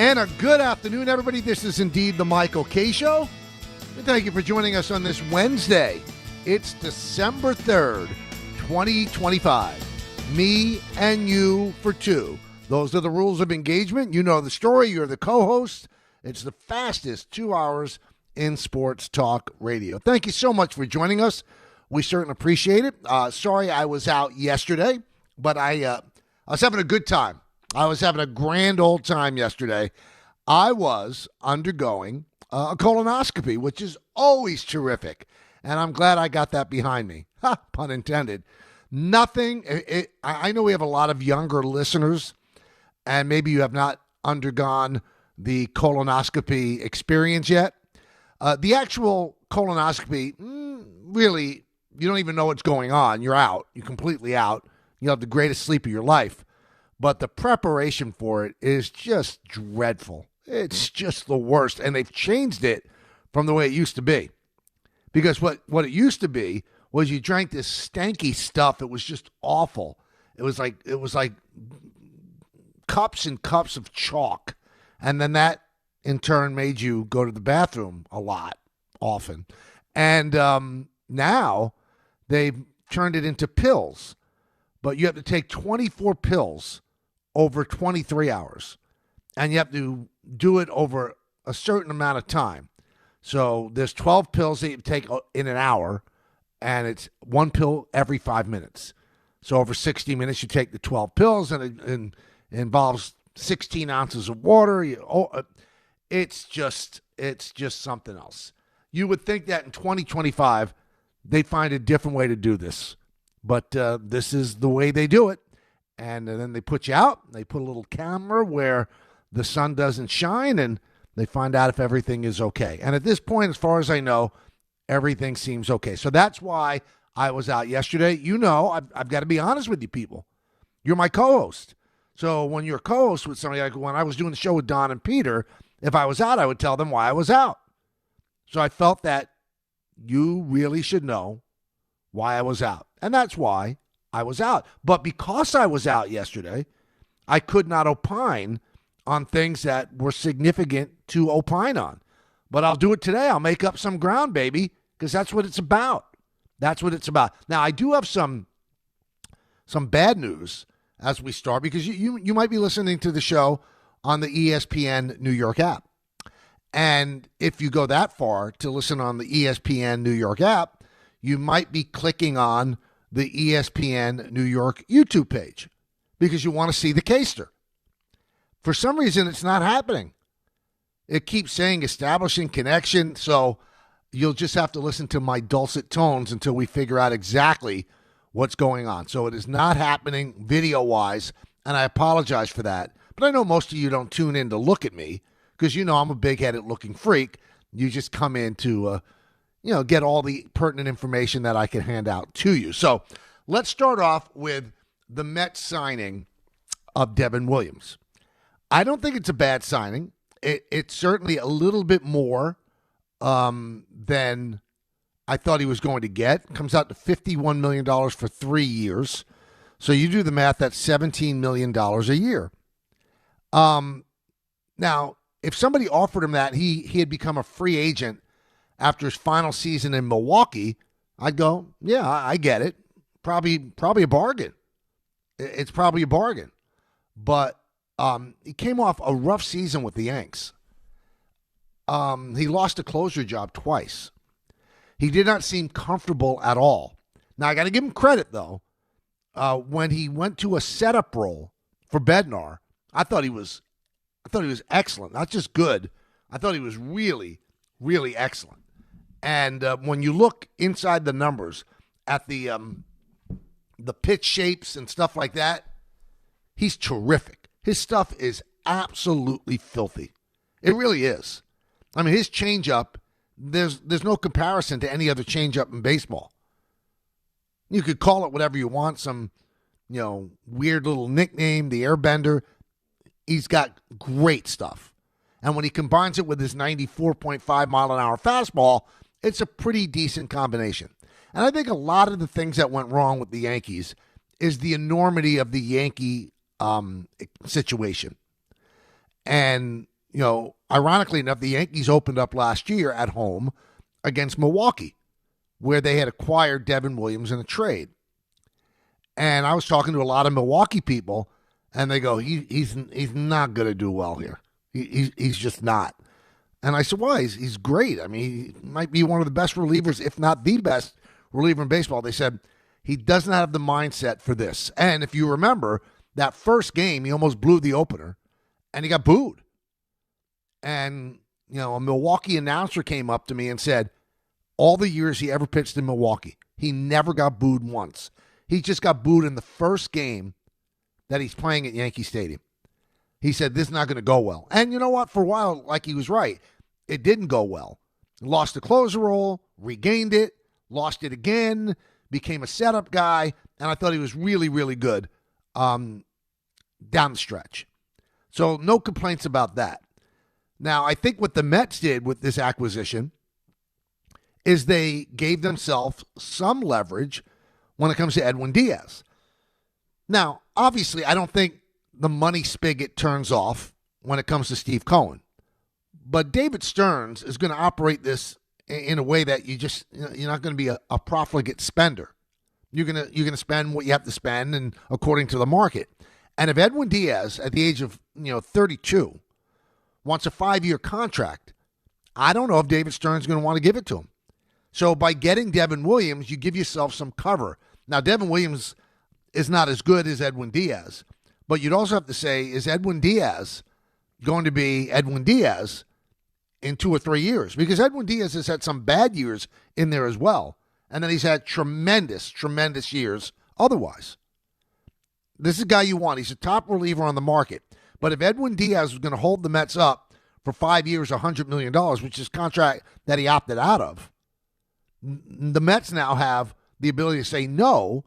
And a good afternoon, everybody. This is indeed the Michael K. Show. And thank you for joining us on this Wednesday. It's December 3rd, 2025. Me and you for two. Those are the rules of engagement. You know the story. You're the co-host. It's the fastest 2 hours in sports talk radio. Thank you so much for joining us. We certainly appreciate it. Sorry I was out yesterday, but I was having a good time. I was having a grand old time yesterday. I was undergoing a colonoscopy, which is always terrific, and I'm glad I got that behind me. Ha, pun intended. I know we have a lot of younger listeners, and maybe you have not undergone the colonoscopy experience yet. The actual colonoscopy, really, you don't even know what's going on. You're out. You're completely out. You have the greatest sleep of your life. But the preparation for it is just dreadful. It's just the worst. And they've changed it from the way it used to be. Because what it used to be was you drank this stanky stuff. It was just awful. It was like cups and cups of chalk. And then that, in turn, made you go to the bathroom a lot, often. And now they've turned it into pills. But you have to take 24 pills over 23 hours. And you have to do it over a certain amount of time. So there's 12 pills that you take in an hour, and it's one pill every 5 minutes. So over 60 minutes, you take the 12 pills, and it involves 16 ounces of water. It's just something else. You would think that in 2025, they'd find a different way to do this. But this is the way they do it. And then they put you out. They put a little camera where the sun doesn't shine, and they find out if everything is okay. And at this point, as far as I know, everything seems okay. So that's why I was out yesterday. You know, I've got to be honest with you people. You're my co-host. So when you're a co-host with somebody, like when I was doing the show with Don and Peter, if I was out, I would tell them why I was out. So I felt that you really should know why I was out. And that's why I was out. But because I was out yesterday, I could not opine on things that were significant to opine on. But I'll do it today. I'll make up some ground, baby, because that's what it's about. That's what it's about. Now, I do have some bad news as we start, because you might be listening to the show on the ESPN New York app. And if you go that far to listen on the ESPN New York app, you might be clicking on the ESPN New York YouTube page because you want to see the Caster. For some reason, it's not happening. It keeps saying establishing connection, so you'll just have to listen to my dulcet tones until we figure out exactly what's going on. So it is not happening video-wise, and I apologize for that. But I know most of you don't tune in to look at me because you know I'm a big-headed looking freak. You just come in to get all the pertinent information that I can hand out to you. So let's start off with the Mets signing of Devin Williams. I don't think it's a bad signing. It's certainly a little bit more than I thought he was going to get. It comes out to $51 million for 3 years. So you do the math, that's $17 million a year. Now, if somebody offered him that, he had become a free agent after his final season in Milwaukee, I'd go, yeah, I get it. Probably a bargain. It's probably a bargain. But he came off a rough season with the Yanks. He lost a closer job twice. He did not seem comfortable at all. Now, I got to give him credit, though. When he went to a setup role for Bednar, I thought he was excellent. Not just good. I thought he was really, really excellent. And when you look inside the numbers at the pitch shapes and stuff like that, he's terrific. His stuff is absolutely filthy. It really is. I mean, his changeup, there's no comparison to any other changeup in baseball. You could call it whatever you want, some, weird little nickname, the Airbender. He's got great stuff. And when he combines it with his 94.5 mile an hour fastball, it's a pretty decent combination. And I think a lot of the things that went wrong with the Yankees is the enormity of the Yankee situation. And ironically enough, the Yankees opened up last year at home against Milwaukee, where they had acquired Devin Williams in a trade. And I was talking to a lot of Milwaukee people, and they go, he's not going to do well here. He's just not. And I said, why? He's great. I mean, he might be one of the best relievers, if not the best reliever in baseball. They said he doesn't have the mindset for this. And if you remember, that first game, he almost blew the opener, and he got booed. And, a Milwaukee announcer came up to me and said, all the years he ever pitched in Milwaukee, he never got booed once. He just got booed in the first game that he's playing at Yankee Stadium. He said, this is not going to go well. And you know what? For a while, like he was right, it didn't go well. Lost the closer role, regained it, lost it again, became a setup guy, and I thought he was really, really good down the stretch. So no complaints about that. Now, I think what the Mets did with this acquisition is they gave themselves some leverage when it comes to Edwin Diaz. Now, obviously, I don't think the money spigot turns off when it comes to Steve Cohen. But David Stearns is going to operate this in a way that you're not going to be a profligate spender. You're going to spend what you have to spend and according to the market. And if Edwin Diaz, at the age of 32, wants a 5-year contract, I don't know if David Stearns is going to want to give it to him. So by getting Devin Williams, you give yourself some cover. Now, Devin Williams is not as good as Edwin Diaz, but you'd also have to say, is Edwin Diaz going to be Edwin Diaz in 2 or 3 years? Because Edwin Diaz has had some bad years in there as well, and then he's had tremendous, tremendous years otherwise. This is a guy you want. He's a top reliever on the market. But if Edwin Diaz was going to hold the Mets up for 5 years, $100 million, which is a contract that he opted out of, the Mets now have the ability to say no,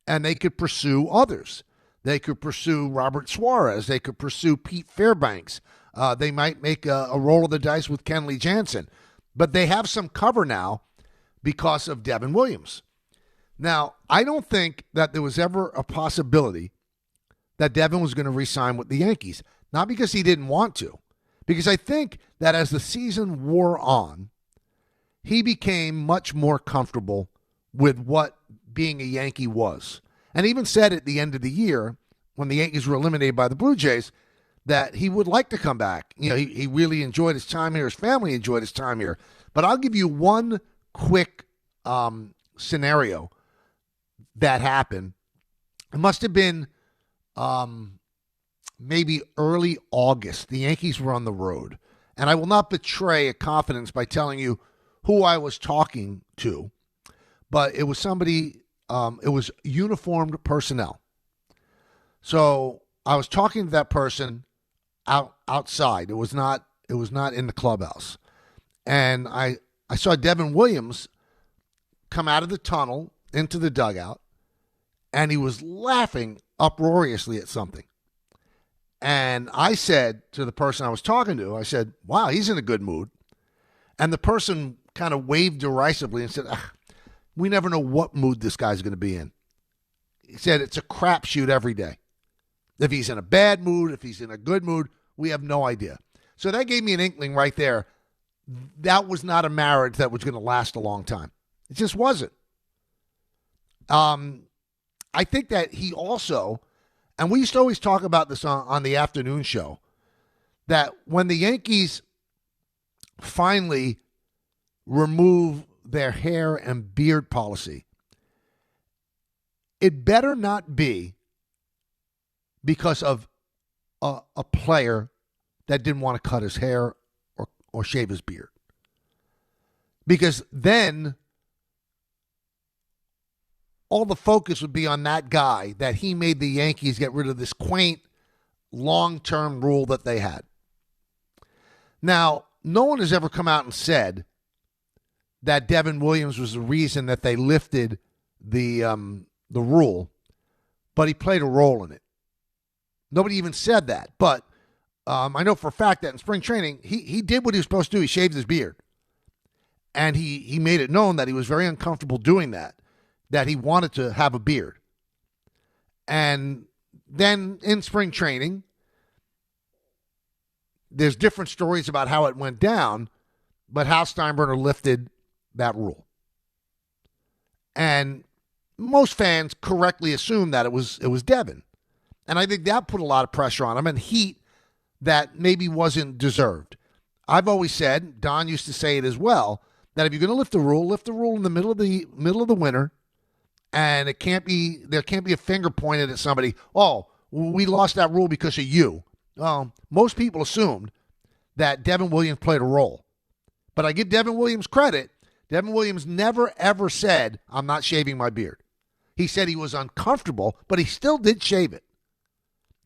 and they could pursue others. They could pursue Robert Suarez. They could pursue Pete Fairbanks. They might make a roll of the dice with Kenley Jansen. But they have some cover now because of Devin Williams. Now, I don't think that there was ever a possibility that Devin was going to re-sign with the Yankees. Not because he didn't want to. Because I think that as the season wore on, he became much more comfortable with what being a Yankee was. And even said at the end of the year, when the Yankees were eliminated by the Blue Jays, that he would like to come back. He really enjoyed his time here. His family enjoyed his time here. But I'll give you one quick scenario that happened. It must have been maybe early August. The Yankees were on the road. And I will not betray a confidence by telling you who I was talking to. But it was somebody, it was uniformed personnel. So I was talking to that person outside. It was not in the clubhouse. And I saw Devin Williams come out of the tunnel into the dugout, and he was laughing uproariously at something. And I said to the person I was talking to, I said, wow, he's in a good mood. And the person kind of waved derisively and said, we never know what mood this guy's going to be in. He said it's a crapshoot every day. If he's in a bad mood, if he's in a good mood, we have no idea. So that gave me an inkling right there. That was not a marriage that was going to last a long time. It just wasn't. I think that he also, and we used to always talk about this on the afternoon show, that when the Yankees finally remove their hair and beard policy, it better not be because of a player that didn't want to cut his hair or shave his beard. Because then all the focus would be on that guy, that he made the Yankees get rid of this quaint long-term rule that they had. Now, no one has ever come out and said that Devin Williams was the reason that they lifted the rule, but he played a role in it. Nobody even said that, but I know for a fact that in spring training, he did what he was supposed to do. He shaved his beard, and he made it known that he was very uncomfortable doing that he wanted to have a beard. And then in spring training, there's different stories about how it went down, but Hal Steinbrenner lifted that rule. And most fans correctly assumed that it was Devin. And I think that put a lot of pressure on him and heat that maybe wasn't deserved. I've always said, Don used to say it as well, that if you're going to lift the rule in the middle of the winter, and there can't be a finger pointed at somebody. Oh, we lost that rule because of you. Most people assumed that Devin Williams played a role. But I give Devin Williams credit. Devin Williams never, ever said, I'm not shaving my beard. He said he was uncomfortable, but he still did shave it.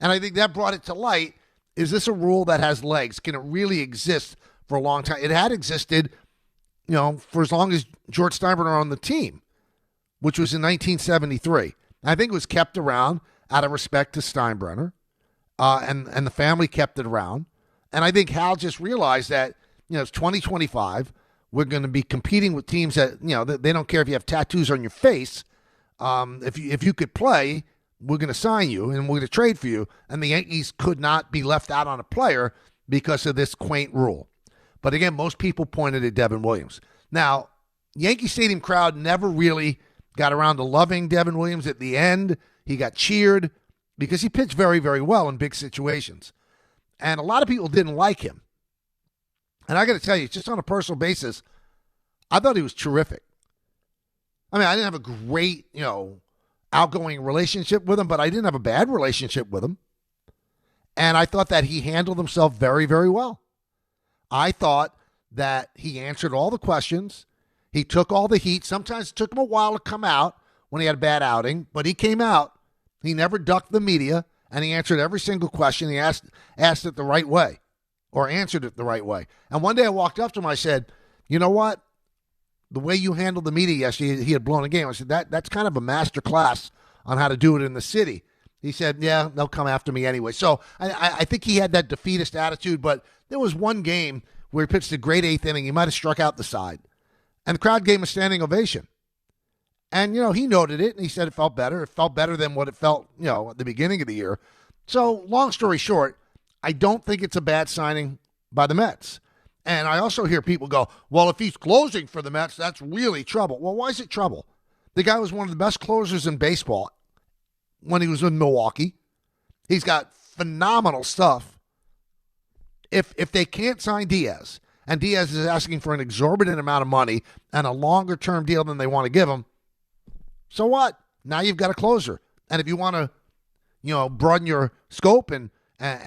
And I think that brought it to light. Is this a rule that has legs? Can it really exist for a long time? It had existed, for as long as George Steinbrenner on the team, which was in 1973. I think it was kept around out of respect to Steinbrenner, and the family kept it around. And I think Hal just realized that, it's 2025. We're going to be competing with teams that, they don't care if you have tattoos on your face. If you could play, we're going to sign you and we're going to trade for you. And the Yankees could not be left out on a player because of this quaint rule. But again, most people pointed at Devin Williams. Now, Yankee Stadium crowd never really got around to loving Devin Williams. At the end, he got cheered because he pitched very, very well in big situations. And a lot of people didn't like him. And I got to tell you, just on a personal basis, I thought he was terrific. I mean, I didn't have a great, outgoing relationship with him, but I didn't have a bad relationship with him. And I thought that he handled himself very, very well. I thought that he answered all the questions. He took all the heat. Sometimes it took him a while to come out when he had a bad outing, but he came out. He never ducked the media, and he answered every single question. He asked it the right way, or answered it the right way. And one day I walked up to him, I said, you know what? The way you handled the media yesterday, he had blown a game. I said, that's kind of a master class on how to do it in the city. He said, yeah, they'll come after me anyway. So I think he had that defeatist attitude, but there was one game where he pitched a great eighth inning. He might have struck out the side. And the crowd gave him a standing ovation. And, he noted it, and he said it felt better. It felt better than what it felt, at the beginning of the year. So, long story short, I don't think it's a bad signing by the Mets. And I also hear people go, well, if he's closing for the Mets, that's really trouble. Well, why is it trouble? The guy was one of the best closers in baseball when he was in Milwaukee. He's got phenomenal stuff. If they can't sign Diaz, and Diaz is asking for an exorbitant amount of money and a longer-term deal than they want to give him, so what? Now you've got a closer. And if you want to, broaden your scope and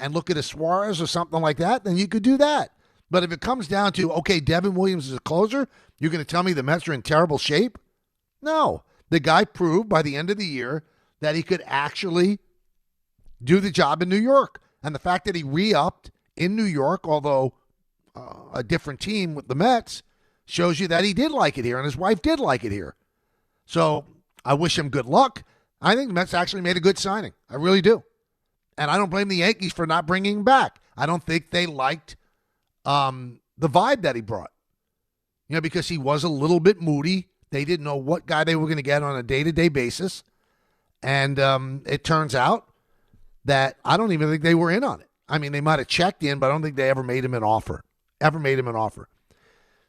look at a Suarez or something like that, then you could do that. But if it comes down to, okay, Devin Williams is a closer, you're going to tell me the Mets are in terrible shape? No. The guy proved by the end of the year that he could actually do the job in New York. And the fact that he re-upped in New York, although a different team with the Mets, shows you that he did like it here, and his wife did like it here. So I wish him good luck. I think the Mets actually made a good signing. I really do. And I don't blame the Yankees for not bringing him back. I don't think they liked the vibe that he brought. Because he was a little bit moody. They didn't know what guy they were going to get on a day-to-day basis. And it turns out that I don't even think they were in on it. I mean, they might have checked in, but I don't think they ever made him an offer.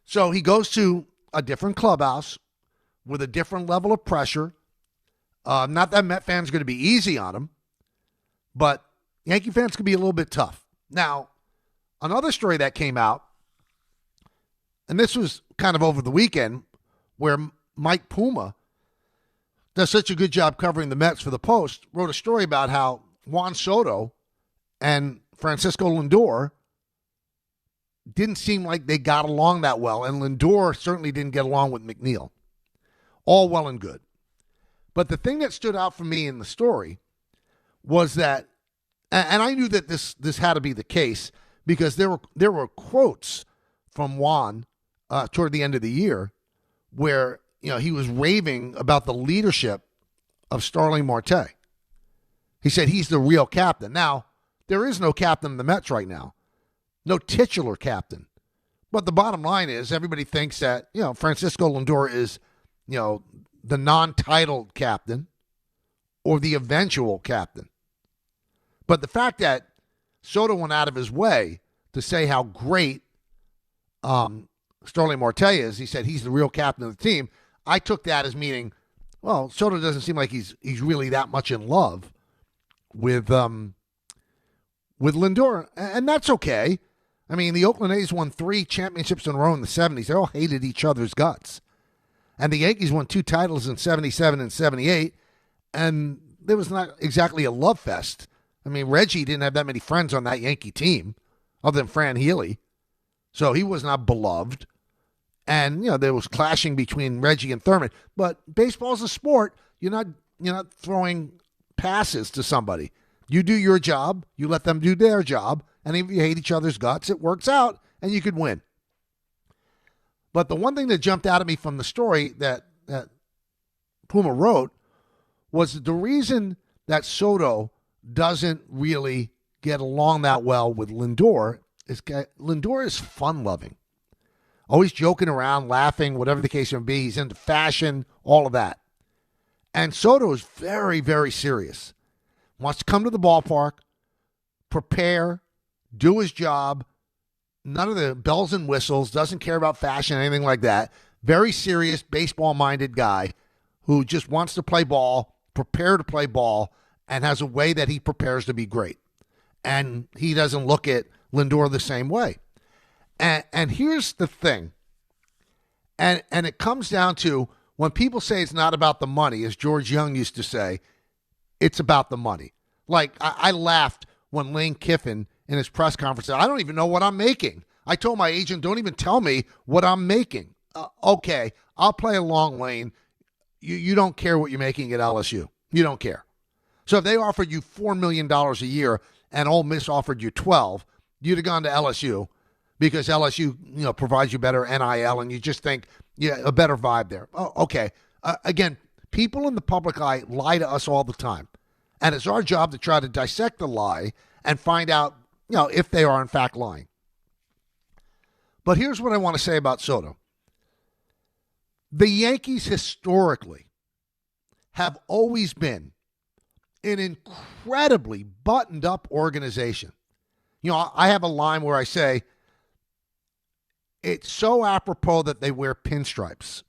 So he goes to a different clubhouse with a different level of pressure. Not that Met fans are going to be easy on him, but Yankee fans could be a little bit tough. Now, another story that came out, and this was kind of over the weekend, where Mike Puma does such a good job covering the Mets for the Post, wrote a story about how Juan Soto and Francisco Lindor didn't seem like they got along that well, and Lindor certainly didn't get along with McNeil. All well and good. But the thing that stood out for me in the story was that, and I knew that this had to be the case because there were quotes from Juan toward the end of the year where he was raving about the leadership of Starling Marte. He said he's the real captain. Now, there is no captain in the Mets right now, no titular captain. But the bottom line is everybody thinks that Francisco Lindor is the non-titled captain or the eventual captain. But the fact that Soto went out of his way to say how great Sterling Marte is. He said he's the real captain of the team. I took that as meaning, well, Soto doesn't seem like he's really that much in love with Lindor, and that's okay. I mean, the Oakland A's won 3 championships in a row in the 70s. They all hated each other's guts. And the Yankees won 2 titles in 77 and 78, and there was not exactly a love fest. I mean, Reggie didn't have that many friends on that Yankee team other than Fran Healy, so he was not beloved. And, there was clashing between Reggie and Thurman. But baseball's a sport. You're not throwing passes to somebody. You do your job, you let them do their job, and if you hate each other's guts, it works out, and you could win. But the one thing that jumped out at me from the story that Puma wrote was the reason that Soto doesn't really get along that well with Lindor is Lindor is fun-loving. Always joking around, laughing, whatever the case may be. He's into fashion, all of that. And Soto is very, very serious. Wants to come to the ballpark, prepare, do his job, none of the bells and whistles, doesn't care about fashion, anything like that. Very serious, baseball-minded guy who just wants to play ball, prepare to play ball, and has a way that he prepares to be great. And he doesn't look at Lindor the same way. And here's the thing, and it comes down to when people say it's not about the money, as George Young used to say, it's about the money. Like, I laughed when Lane Kiffin in his press conference said, I don't even know what I'm making. I told my agent, don't even tell me what I'm making. Okay, I'll play along, Lane. You don't care what you're making at LSU. You don't care. So if they offered you $4 million a year and Ole Miss offered you 12, you'd have gone to LSU because LSU, provides you better NIL and you just think, a better vibe there. Oh, okay. Again, people in the public eye lie to us all the time. And it's our job to try to dissect the lie and find out, if they are in fact lying. But here's what I want to say about Soto. The Yankees historically have always been an incredibly buttoned-up organization. I have a line where I say, it's so apropos that they wear pinstripes.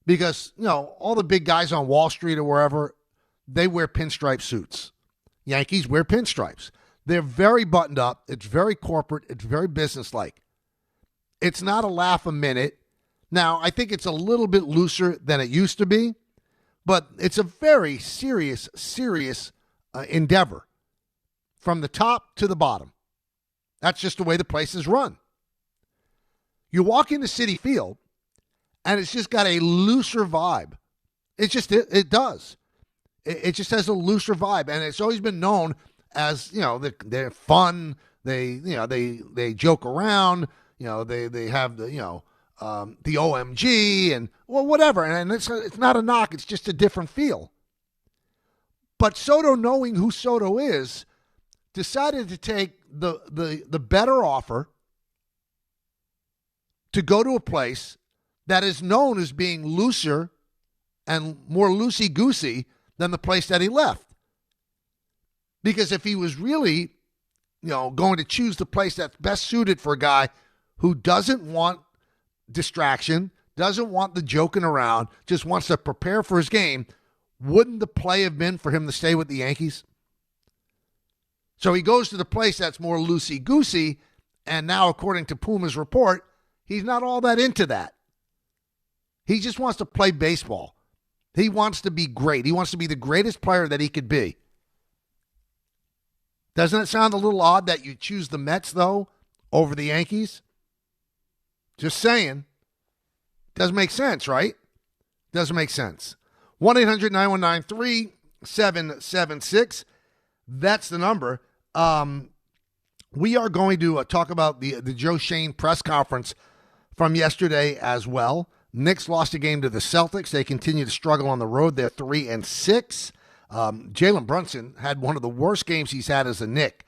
Because, all the big guys on Wall Street or wherever, they wear pinstripe suits. Yankees wear pinstripes. They're very buttoned up. It's very corporate. It's very businesslike. It's not a laugh a minute. Now, I think it's a little bit looser than it used to be, but it's a very serious endeavor from the top to the bottom. That's just the way the place is run. You walk into Citi Field, and it's just got a looser vibe. It does. It just has a looser vibe, and it's always been known as, they're fun. They joke around. They have the OMG and whatever. And it's not a knock. It's just a different feel. But Soto, knowing who Soto is, decided to take the better offer to go to a place that is known as being looser and more loosey-goosey than the place that he left. Because if he was really, going to choose the place that's best suited for a guy who doesn't want distraction, doesn't want the joking around, just wants to prepare for his game, wouldn't the play have been for him to stay with the Yankees? So he goes to the place that's more loosey-goosey, and now, according to Puma's report, he's not all that into that. He just wants to play baseball. He wants to be great. He wants to be the greatest player that he could be. Doesn't it sound a little odd that you choose the Mets, though, over the Yankees? Just saying. Doesn't make sense, right? Doesn't make sense. 1-800-919-3776. That's the number. We are going to talk about the Joe Schoen press conference from yesterday as well. Knicks lost a game to the Celtics. They continue to struggle on the road. They're 3-6. Jalen Brunson had one of the worst games he's had as a Knick.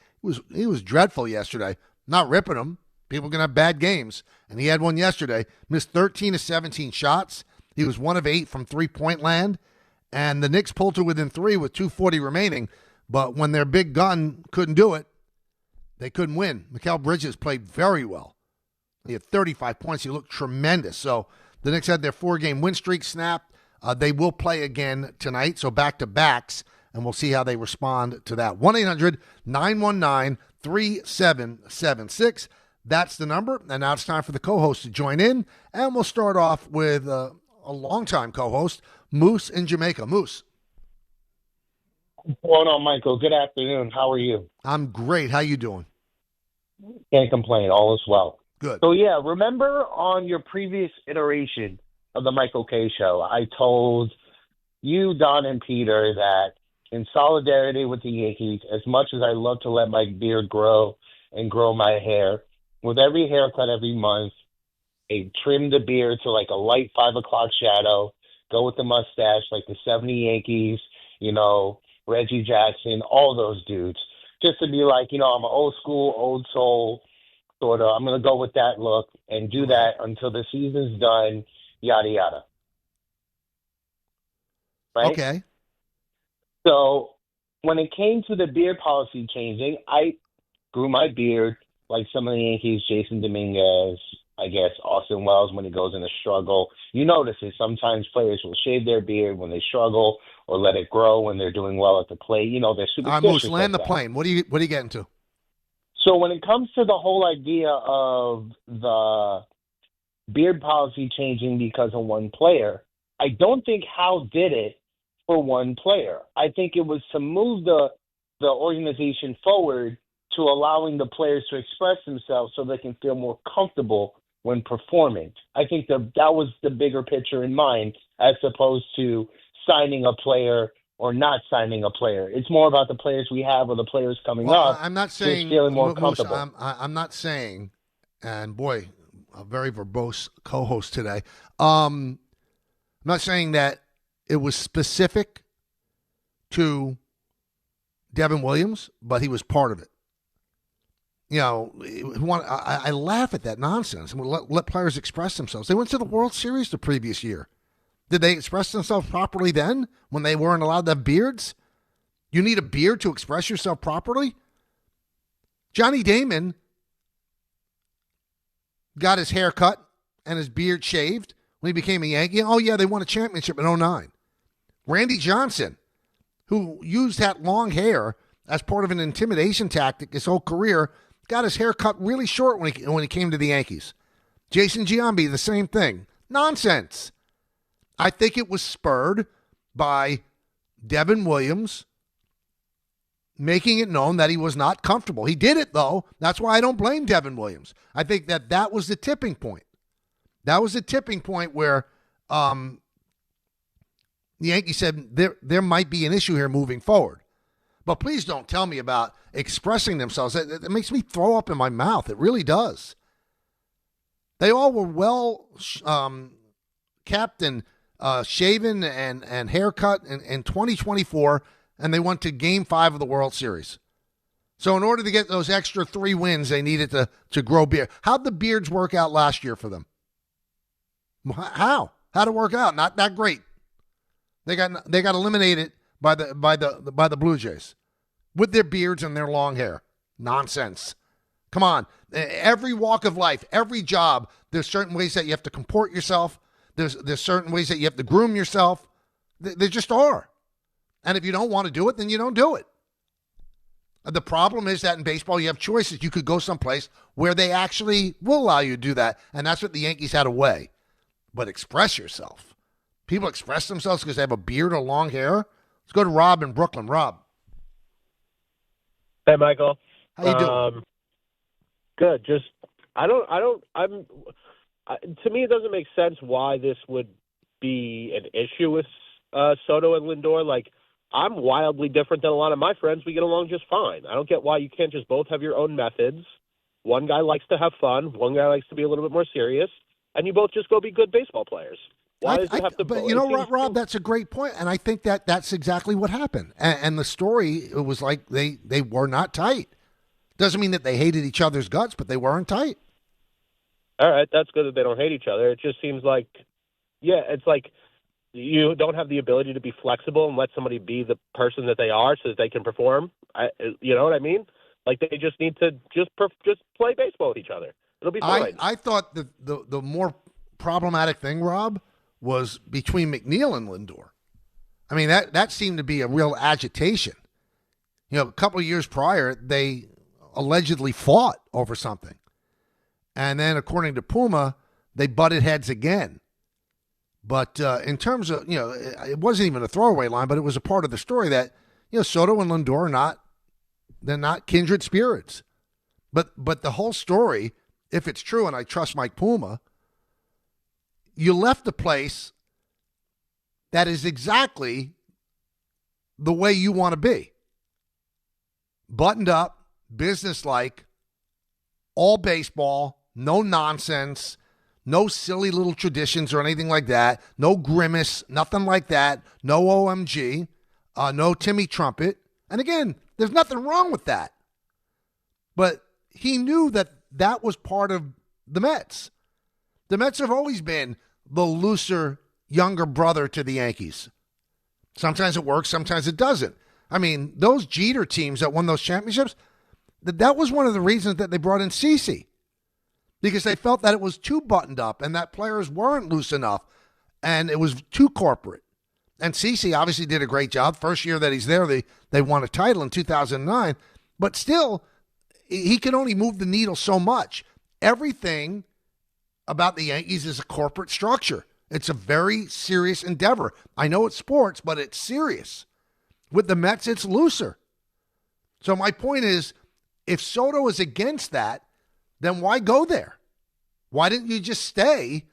He was dreadful yesterday. Not ripping him. People are going to have bad games. And he had one yesterday. Missed 13 of 17 shots. He was 1 of 8 from three-point land. And the Knicks pulled to within 3 with 2:40 remaining. But when their big gun couldn't do it, They couldn't win. Mikal Bridges played very well. He had 35 points. He looked tremendous. So the Knicks had their 4-game win streak snapped. They will play again tonight, so back-to-backs, and we'll see how they respond to that. 1-800-919-3776. That's the number. And now it's time for the co-host to join in. And we'll start off with a longtime co-host, Moose in Jamaica. Moose. What's going on, Michael? Good afternoon. How are you? I'm great. How you doing? Can't complain. All is well. Good. So, yeah, remember on your previous iteration of the Michael K. Show, I told you, Don, and Peter that in solidarity with the Yankees, as much as I love to let my beard grow and grow my hair, with every haircut every month, I trim the beard to like a light 5 o'clock shadow, go with the mustache like the 70 Yankees, Reggie Jackson, all those dudes. Just to be like, I'm an old school, old soul, sort of. I'm going to go with that look and do that until the season's done, yada, yada. Right? Okay. So when it came to the beard policy changing, I grew my beard like some of the Yankees, Jason Dominguez, I guess Austin Wells when he goes in a struggle. You notice it. Sometimes players will shave their beard when they struggle or let it grow when they're doing well at the plate. They're superstitious. All right, Moose, land the plane. What are you getting to? So when it comes to the whole idea of the beard policy changing because of one player, I don't think Hal did it for one player. I think it was to move the organization forward to allowing the players to express themselves so they can feel more comfortable when performing. I think that was the bigger picture in mind as opposed to signing a player or not signing a player. It's more about the players we have or the players coming up. I'm not saying feeling more Moose, comfortable. I'm not saying, and boy, a very verbose co-host today. I'm not saying that it was specific to Devin Williams, but he was part of it. I laugh at that nonsense. Let players express themselves. They went to the World Series the previous year. Did they express themselves properly then when they weren't allowed to have beards? You need a beard to express yourself properly? Johnny Damon got his hair cut and his beard shaved when he became a Yankee. Oh, yeah, they won a championship in 2009. Randy Johnson, who used that long hair as part of an intimidation tactic his whole career, got his hair cut really short when he came to the Yankees. Jason Giambi, the same thing. Nonsense. I think it was spurred by Devin Williams making it known that he was not comfortable. He did it, though. That's why I don't blame Devin Williams. I think that was the tipping point. That was the tipping point where the Yankees said there might be an issue here moving forward. But please don't tell me about expressing themselves. It makes me throw up in my mouth. It really does. They all were well kept and shaven and haircut in 2024, and they went to Game 5 of the World Series. So in order to get those extra 3 wins, they needed to grow beard. How'd the beards work out last year for them? How? How'd it work out? Not that great. They got eliminated by the Blue Jays with their beards and their long hair. Nonsense. Come on. Every walk of life, every job, there's certain ways that you have to comport yourself. There's certain ways that you have to groom yourself. There just are. And if you don't want to do it, then you don't do it. The problem is that in baseball, you have choices. You could go someplace where they actually will allow you to do that. And that's what the Yankees had a way. But express yourself. People express themselves because they have a beard or long hair. Let's go to Rob in Brooklyn. Rob. Hey, Michael. How you doing? Good. To me, it doesn't make sense why this would be an issue with Soto and Lindor. Like, I'm wildly different than a lot of my friends. We get along just fine. I don't get why you can't just both have your own methods. One guy likes to have fun. One guy likes to be a little bit more serious. And you both just go be good baseball players. Why does it have to? But Rob, that's a great point, and I think that's exactly what happened. And the story, it was like they were not tight. Doesn't mean that they hated each other's guts, but they weren't tight. All right, that's good that they don't hate each other. It just seems like, it's like you don't have the ability to be flexible and let somebody be the person that they are so that they can perform. You know what I mean? Like, they just need to just play baseball with each other. It'll be fine. I thought the more problematic thing, Rob, was between McNeil and Lindor. I mean, that seemed to be a real agitation. You know, a couple of years prior, they allegedly fought over something. And then, according to Puma, they butted heads again. But in terms of, you know, it wasn't even a throwaway line, but it was a part of the story that, you know, Soto and Lindor they're not kindred spirits. But the whole story, if it's true, and I trust Mike Puma, you left a place that is exactly the way you want to be. Buttoned up, businesslike, all baseball, no nonsense, no silly little traditions or anything like that, no grimace, nothing like that, no OMG, no Timmy Trumpet. And again, there's nothing wrong with that. But he knew that was part of the Mets. The Mets have always been the looser, younger brother to the Yankees. Sometimes it works, sometimes it doesn't. I mean, those Jeter teams that won those championships, that was one of the reasons that they brought in CeCe. Because they felt that it was too buttoned up and that players weren't loose enough and it was too corporate. And CeCe obviously did a great job. First year that he's there, they won a title in 2009. But still, he can only move the needle so much. Everything about the Yankees is a corporate structure. It's a very serious endeavor. I know it's sports, but it's serious. With the Mets, it's looser. So my point is, if Soto is against that, then why go there? Why didn't you just stay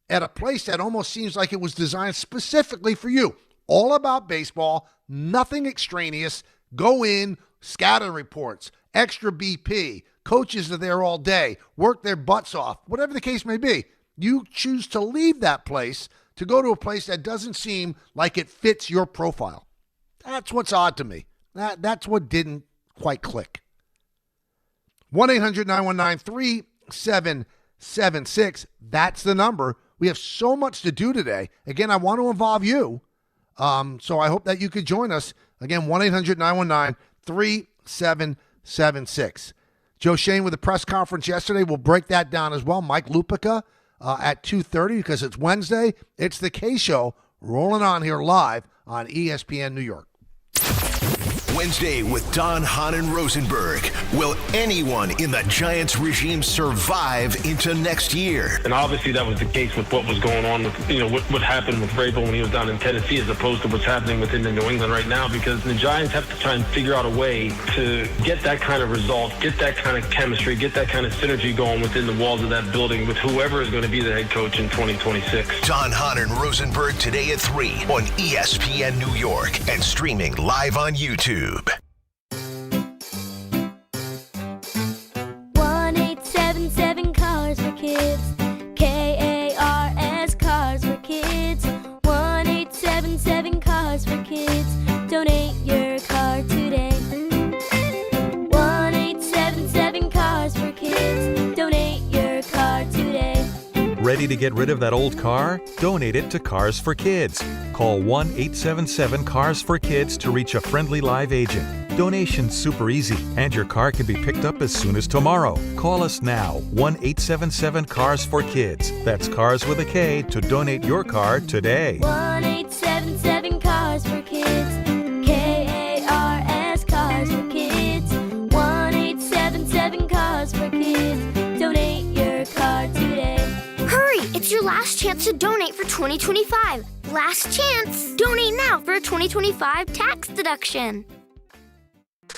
at a place that almost seems like it was designed specifically for you? All about baseball, nothing extraneous. Go in, scouting reports, extra BP, coaches are there all day, work their butts off, whatever the case may be. You choose to leave that place to go to a place that doesn't seem like it fits your profile. That's what's odd to me. That's what didn't quite click. 1-800-919-3776. That's the number. We have so much to do today. Again, I want to involve you. So I hope that you could join us. Again, 1-800-919-3776. Joe Schoen with a press conference yesterday. We'll break that down as well. Mike Lupica at 2:30 because it's Wednesday. It's the K-Show rolling on here live on ESPN New York. Wednesday with Don, Hahn, and Rosenberg. Will anyone in the Giants regime survive into next year? And obviously that was the case with what was going on with, what happened with Vrabel when he was down in Tennessee as opposed to what's happening within the New England right now, because the Giants have to try and figure out a way to get that kind of result, get that kind of chemistry, get that kind of synergy going within the walls of that building with whoever is going to be the head coach in 2026. Don, Hahn, and Rosenberg today at 3 on ESPN New York and streaming live on YouTube. 1-877 Cars for Kids. KARS Cars for Kids. 1-877 Cars for Kids. Donate your car today. 1-877 Cars for Kids. Donate your car today. Ready to get rid of that old car? Donate it to Cars for Kids. Call 1-877-CARS-FOR-KIDS to reach a friendly live agent. Donation's super easy, and your car can be picked up as soon as tomorrow. Call us now, 1-877-CARS-FOR-KIDS. That's Cars with a K to donate your car today. 1-877 Cars for Kids. KARS Cars for Kids. 1-877 Cars for Kids. Donate your car today. Hurry! It's your last chance to donate for 2025. Last chance! Donate now for a 2025 tax deduction.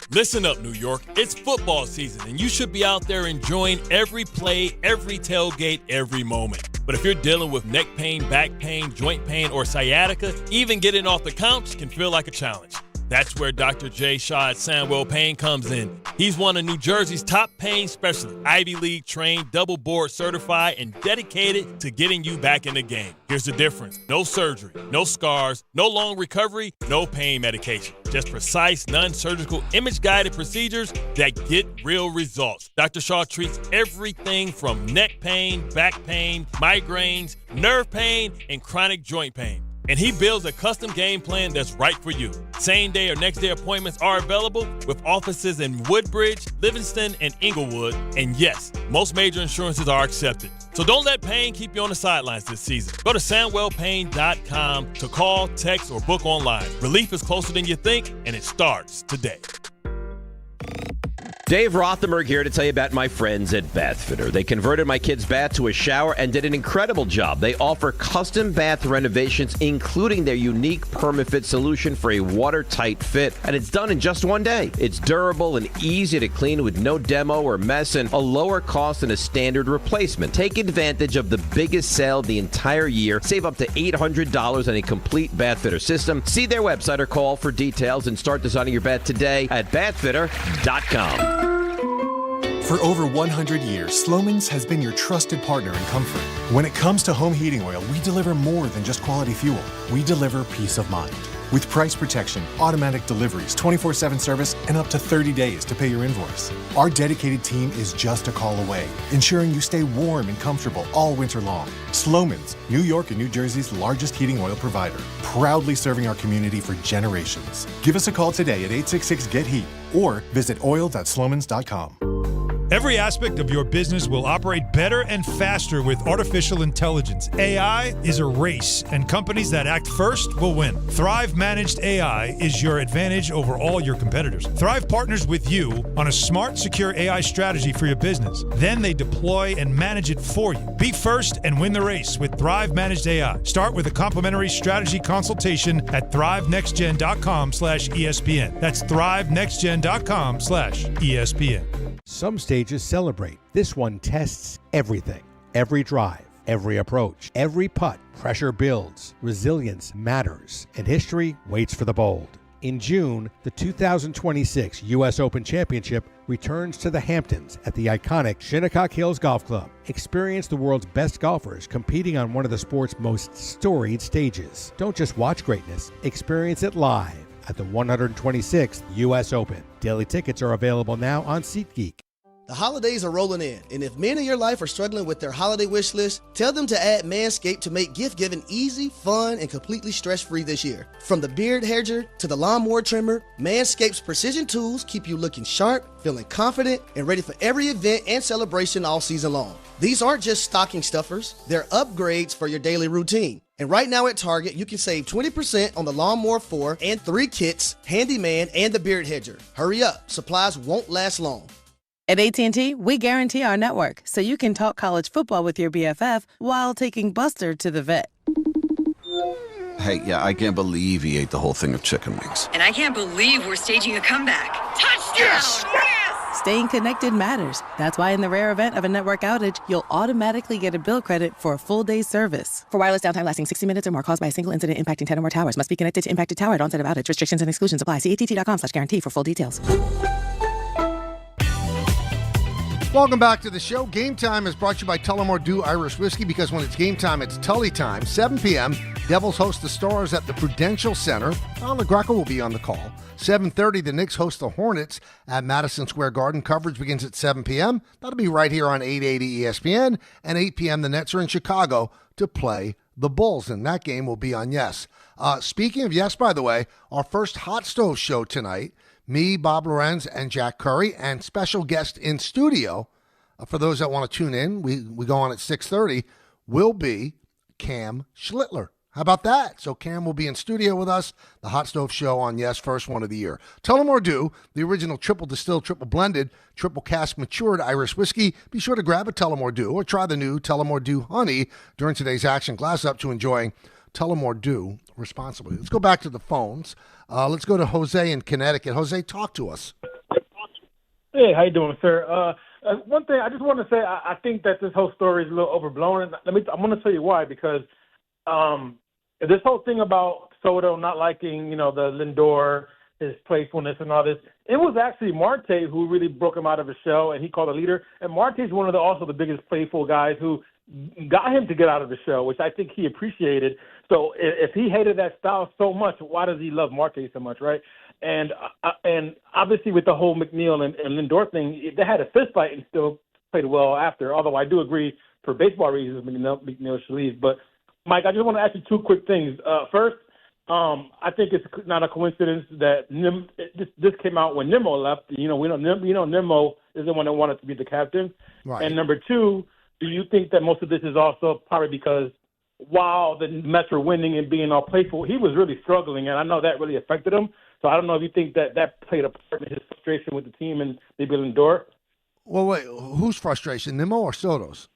Listen up, New York. It's football season, and you should be out there enjoying every play, every tailgate, every moment. But if you're dealing with neck pain, back pain, joint pain, or sciatica, even getting off the couch can feel like a challenge. That's where Dr. J. Shaw at Sandwell Pain comes in. He's one of New Jersey's top pain specialists, Ivy League trained, double board certified, and dedicated to getting you back in the game. Here's the difference. No surgery, no scars, no long recovery, no pain medication. Just precise, non-surgical, image-guided procedures that get real results. Dr. Shaw treats everything from neck pain, back pain, migraines, nerve pain, and chronic joint pain. And he builds a custom game plan that's right for you. Same-day or next-day appointments are available with offices in Woodbridge, Livingston, and Inglewood. And yes, most major insurances are accepted. So don't let pain keep you on the sidelines this season. Go to SamwellPain.com to call, text, or book online. Relief is closer than you think, and it starts today. Dave Rothenberg here to tell you about my friends at Bathfitter. They converted my kid's bath to a shower and did an incredible job. They offer custom bath renovations, including their unique PermaFit solution for a watertight fit, and it's done in just one day. It's durable and easy to clean with no demo or mess and a lower cost than a standard replacement. Take advantage of the biggest sale of the entire year. Save up to $800 on a complete Bathfitter system. See their website or call for details and start designing your bath today at bathfitter.com. For over 100 years, Slomin's has been your trusted partner in comfort. When it comes to home heating oil, we deliver more than just quality fuel. We deliver peace of mind. With price protection, automatic deliveries, 24/7 service, and up to 30 days to pay your invoice. Our dedicated team is just a call away, ensuring you stay warm and comfortable all winter long. Slomin's, New York and New Jersey's largest heating oil provider, proudly serving our community for generations. Give us a call today at 866-GET-HEAT or visit oil.slomins.com. Every aspect of your business will operate better and faster with artificial intelligence. AI is a race, and companies that act first will win. Thrive Managed AI is your advantage over all your competitors. Thrive partners with you on a smart, secure AI strategy for your business. Then they deploy and manage it for you. Be first and win the race with Thrive Managed AI. Start with a complimentary strategy consultation at thrivenextgen.com/ESPN. That's thrivenextgen.com/ESPN. Some stages celebrate. This one tests everything. Every drive, every approach, every putt. Pressure builds. Resilience matters. And history waits for the bold. In June, the 2026 U.S. Open Championship returns to the Hamptons at the iconic Shinnecock Hills Golf Club. Experience the world's best golfers competing on one of the sport's most storied stages. Don't just watch greatness, experience it live at the 126th U.S. Open. Daily tickets are available now on SeatGeek. The holidays are rolling in, and if men in your life are struggling with their holiday wish list, tell them to add Manscaped to make gift-giving easy, fun, and completely stress-free this year. From the beard hedger to the lawnmower trimmer, Manscaped's precision tools keep you looking sharp, feeling confident, and ready for every event and celebration all season long. These aren't just stocking stuffers, they're upgrades for your daily routine. And right now at Target, you can save 20% on the Lawnmower 4 and 3 kits, Handyman, and the Beard Hedger. Hurry up, supplies won't last long. At AT&T, we guarantee our network so you can talk college football with your BFF while taking Buster to the vet. Hey, yeah, I can't believe he ate the whole thing of chicken wings. And I can't believe we're staging a comeback. Touchdown! Yes! Staying connected matters. That's why in the rare event of a network outage, you'll automatically get a bill credit for a full day's service. For wireless downtime lasting 60 minutes or more caused by a single incident impacting 10 or more towers, must be connected to impacted tower at onset of outage. Restrictions and exclusions apply. See att.com/guarantee for full details. Welcome back to the show. Game Time is brought to you by Tullamore Dew Irish Whiskey, because when it's game time, it's Tully time. 7 p.m., Devils host the Stars at the Prudential Center. Alan LaGreca will be on the call. 7:30, the Knicks host the Hornets at Madison Square Garden. Coverage begins at 7 p.m. That'll be right here on 880 ESPN. And 8 p.m., the Nets are in Chicago to play the Bulls, and that game will be on Yes. Speaking of Yes, by the way, our first Hot Stove show tonight, me, Bob Lorenz, and Jack Curry, and special guest in studio, for those that want to tune in, we go on at 6:30, will be Cam Schlittler. How about that? So Cam will be in studio with us, the Hot Stove Show on Yes, first one of the year. Tullamore Dew, the original triple distilled, triple blended, triple cask matured Irish whiskey. Be sure to grab a Tullamore Dew or try the new Tullamore Dew Honey during today's action. Glass up to enjoying Tullamore Dew responsibly. Let's go back to the phones. Let's go to Jose in Connecticut. Jose, talk to us. Hey, how you doing, sir? One thing I just want to say, I think that this whole story is a little overblown. I'm going to tell you why, because this whole thing about Soto not liking, the Lindor, his playfulness and all this, it was actually Marte who really broke him out of his shell, and he called a leader. And Marte's one of also the biggest playful guys who got him to get out of the shell, which I think he appreciated. So if he hated that style so much, why does he love Marte so much, right? And obviously with the whole McNeil and Lindor thing, they had a fist fight and still played well after, although I do agree for baseball reasons McNeil should leave. But Mike, I just want to ask you two quick things. First, I think it's not a coincidence that this came out when Nimmo left. We know Nimmo is the one that wanted to be the captain. Right. And number two, do you think that most of this is also probably because while the Mets were winning and being all playful, he was really struggling, and I know that really affected him. So I don't know if you think that played a part in his frustration with the team and maybe Lindor. Well, wait, whose frustration, Nimmo or Soto's?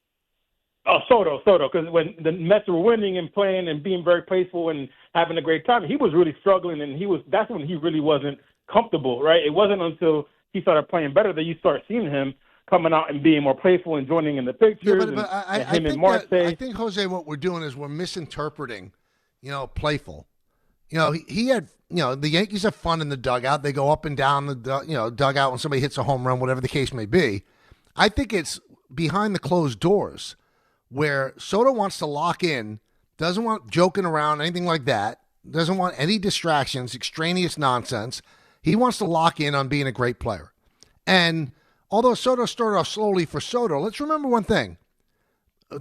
Oh, Soto, because when the Mets were winning and playing and being very playful and having a great time, he was really struggling, and that's when he really wasn't comfortable, right? It wasn't until he started playing better that you start seeing him coming out and being more playful and joining in the pictures. I think, Jose, what we're doing is we're misinterpreting, playful. He had, the Yankees have fun in the dugout. They go up and down the, dugout when somebody hits a home run, whatever the case may be. I think it's behind the closed doors where Soto wants to lock in, doesn't want joking around, anything like that, doesn't want any distractions, extraneous nonsense. He wants to lock in on being a great player. And although Soto started off slowly for Soto, let's remember one thing.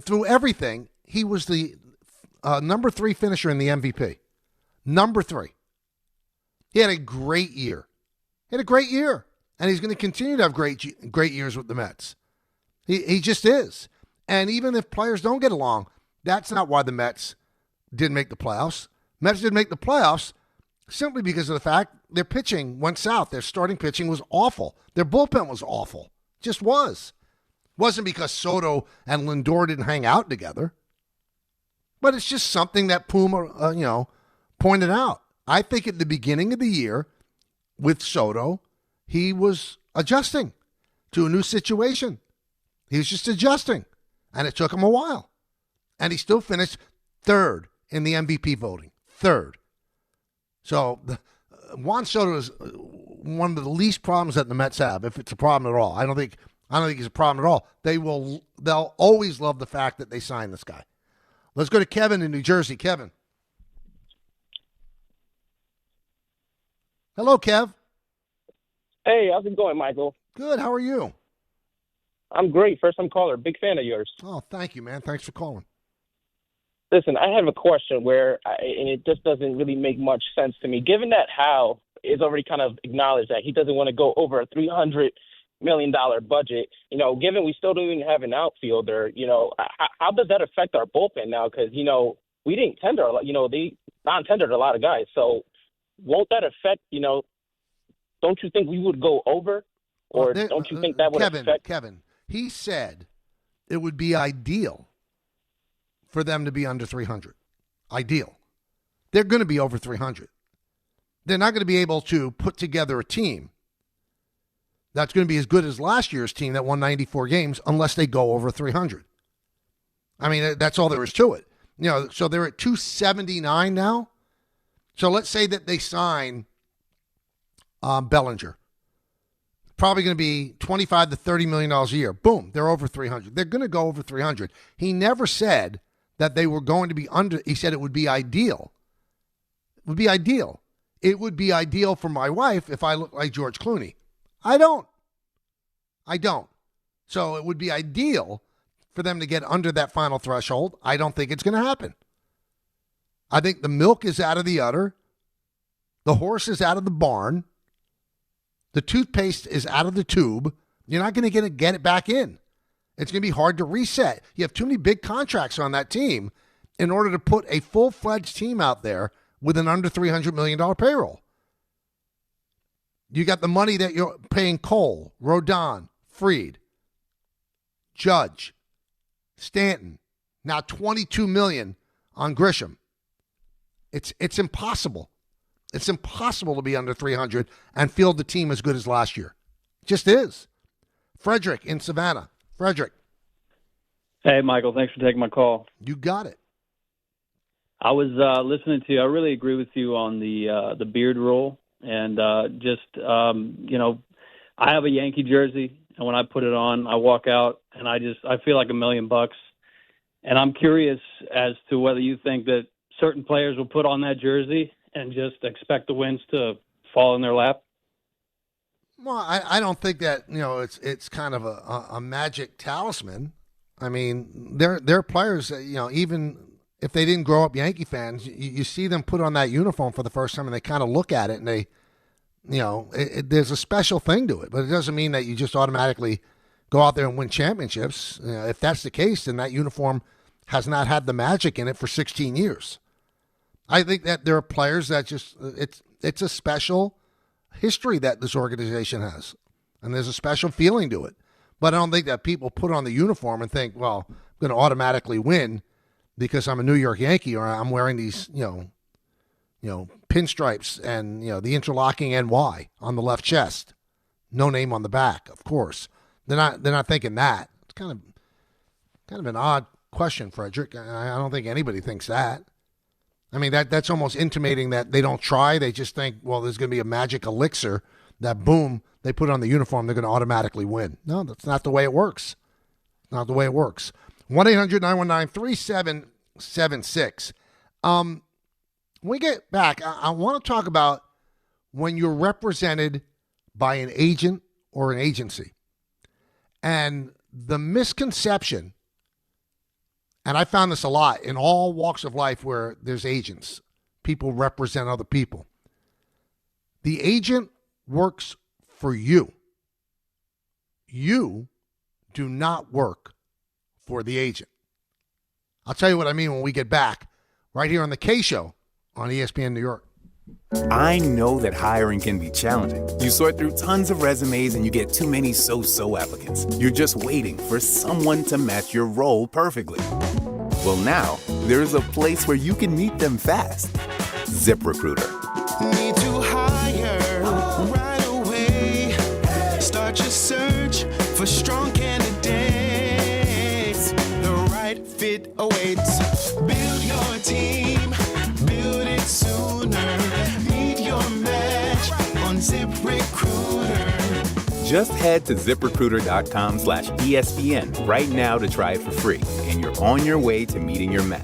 Through everything, he was the number 3 finisher in the MVP. Number 3. He had a great year. And he's going to continue to have great years with the Mets. He just is. And even if players don't get along, that's not why the Mets didn't make the playoffs. Mets didn't make the playoffs simply because of the fact their pitching went south. Their starting pitching was awful. Their bullpen was awful. Just was. Wasn't because Soto and Lindor didn't hang out together. But it's just something that Puma, pointed out. I think at the beginning of the year with Soto, he was adjusting to a new situation. He was just adjusting. And it took him a while. And he still finished 3rd in the MVP voting. 3rd. So Juan Soto is one of the least problems that the Mets have, if it's a problem at all. I don't think it's a problem at all. They'll always love the fact that they signed this guy. Let's go to Kevin in New Jersey. Kevin. Hello, Kev. Hey, how's it going, Michael? Good. How are you? I'm great. First-time caller. Big fan of yours. Oh, thank you, man. Thanks for calling. Listen, I have a question and it just doesn't really make much sense to me. Given that Howe is already kind of acknowledged that he doesn't want to go over a $300 million budget, given we still don't even have an outfielder, how does that affect our bullpen now? Because, we didn't tender a lot, they non-tendered a lot of guys. So won't that affect, don't you think we would go over? Or don't you think that would affect? Kevin, he said it would be ideal for them to be under 300. Ideal. They're going to be over 300. They're not going to be able to put together a team that's going to be as good as last year's team that won 94 games unless they go over 300. I mean, that's all there is to it. So they're at 279 now. So let's say that they sign Bellinger. Probably going to be $25 to $30 million a year. Boom, they're over 300. They're going to go over 300. He never said that they were going to be under. He said it would be ideal. It would be ideal. It would be ideal for my wife if I look like George Clooney. I don't. So it would be ideal for them to get under that final threshold. I don't think it's going to happen. I think the milk is out of the udder. The horse is out of the barn. The toothpaste is out of the tube. You're not going to get it back in. It's going to be hard to reset. You have too many big contracts on that team in order to put a full-fledged team out there with an under $300 million payroll. You got the money that you're paying Cole, Rodon, Fried, Judge, Stanton, now $22 million on Grisham. It's impossible. It's impossible to be under 300 and field the team as good as last year. It just is. Frederick in Savannah. Frederick. Hey, Michael. Thanks for taking my call. You got it. I was listening to you. I really agree with you on the beard rule. And I have a Yankee jersey, and when I put it on, I walk out, and I feel like $1 million. And I'm curious as to whether you think that certain players will put on that jersey and just expect the wins to fall in their lap. Well, I don't think that, it's kind of a magic talisman. I mean, they're players that, even if they didn't grow up Yankee fans, you see them put on that uniform for the first time and they kind of look at it and they, there's a special thing to it. But it doesn't mean that you just automatically go out there and win championships. If that's the case, then that uniform has not had the magic in it for 16 years. I think that there are players that just, it's a special history that this organization has. And there's a special feeling to it. But I don't think that people put on the uniform and think, well, I'm going to automatically win because I'm a New York Yankee or I'm wearing these, pinstripes and, the interlocking NY on the left chest. No name on the back, of course. They're not thinking that. It's kind of an odd question, Frederick. I don't think anybody thinks that. I mean, that's almost intimating that they don't try. They just think, well, there's going to be a magic elixir that, boom, they put on the uniform, they're going to automatically win. No, that's not the way it works. Not the way it works. 1-800-919-3776. When we get back, I want to talk about when you're represented by an agent or an agency. And the misconception, and I found this a lot in all walks of life where there's agents, people represent other people. The agent works for you. You do not work for the agent. I'll tell you what I mean when we get back, right here on the K Show on ESPN New York. I know that hiring can be challenging. You sort through tons of resumes and you get too many so-so applicants. You're just waiting for someone to match your role perfectly. Well, now, there's a place where you can meet them fast. ZipRecruiter. Need to hire right away. Start your search for strong candidates. The right fit awaits. Build your team. Build it sooner. Meet your match on ZipRecruiter. Just head to ZipRecruiter.com/ESPN right now to try it for free, and you're on your way to meeting your match.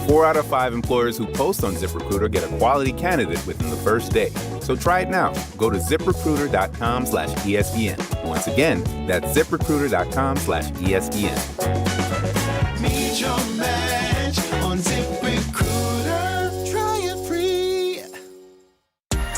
4 out of 5 employers who post on ZipRecruiter get a quality candidate within the first day. So try it now. Go to ZipRecruiter.com/ESPN. Once again, that's ZipRecruiter.com/ESPN. Meet your match on ZipRecruiter. Try it free.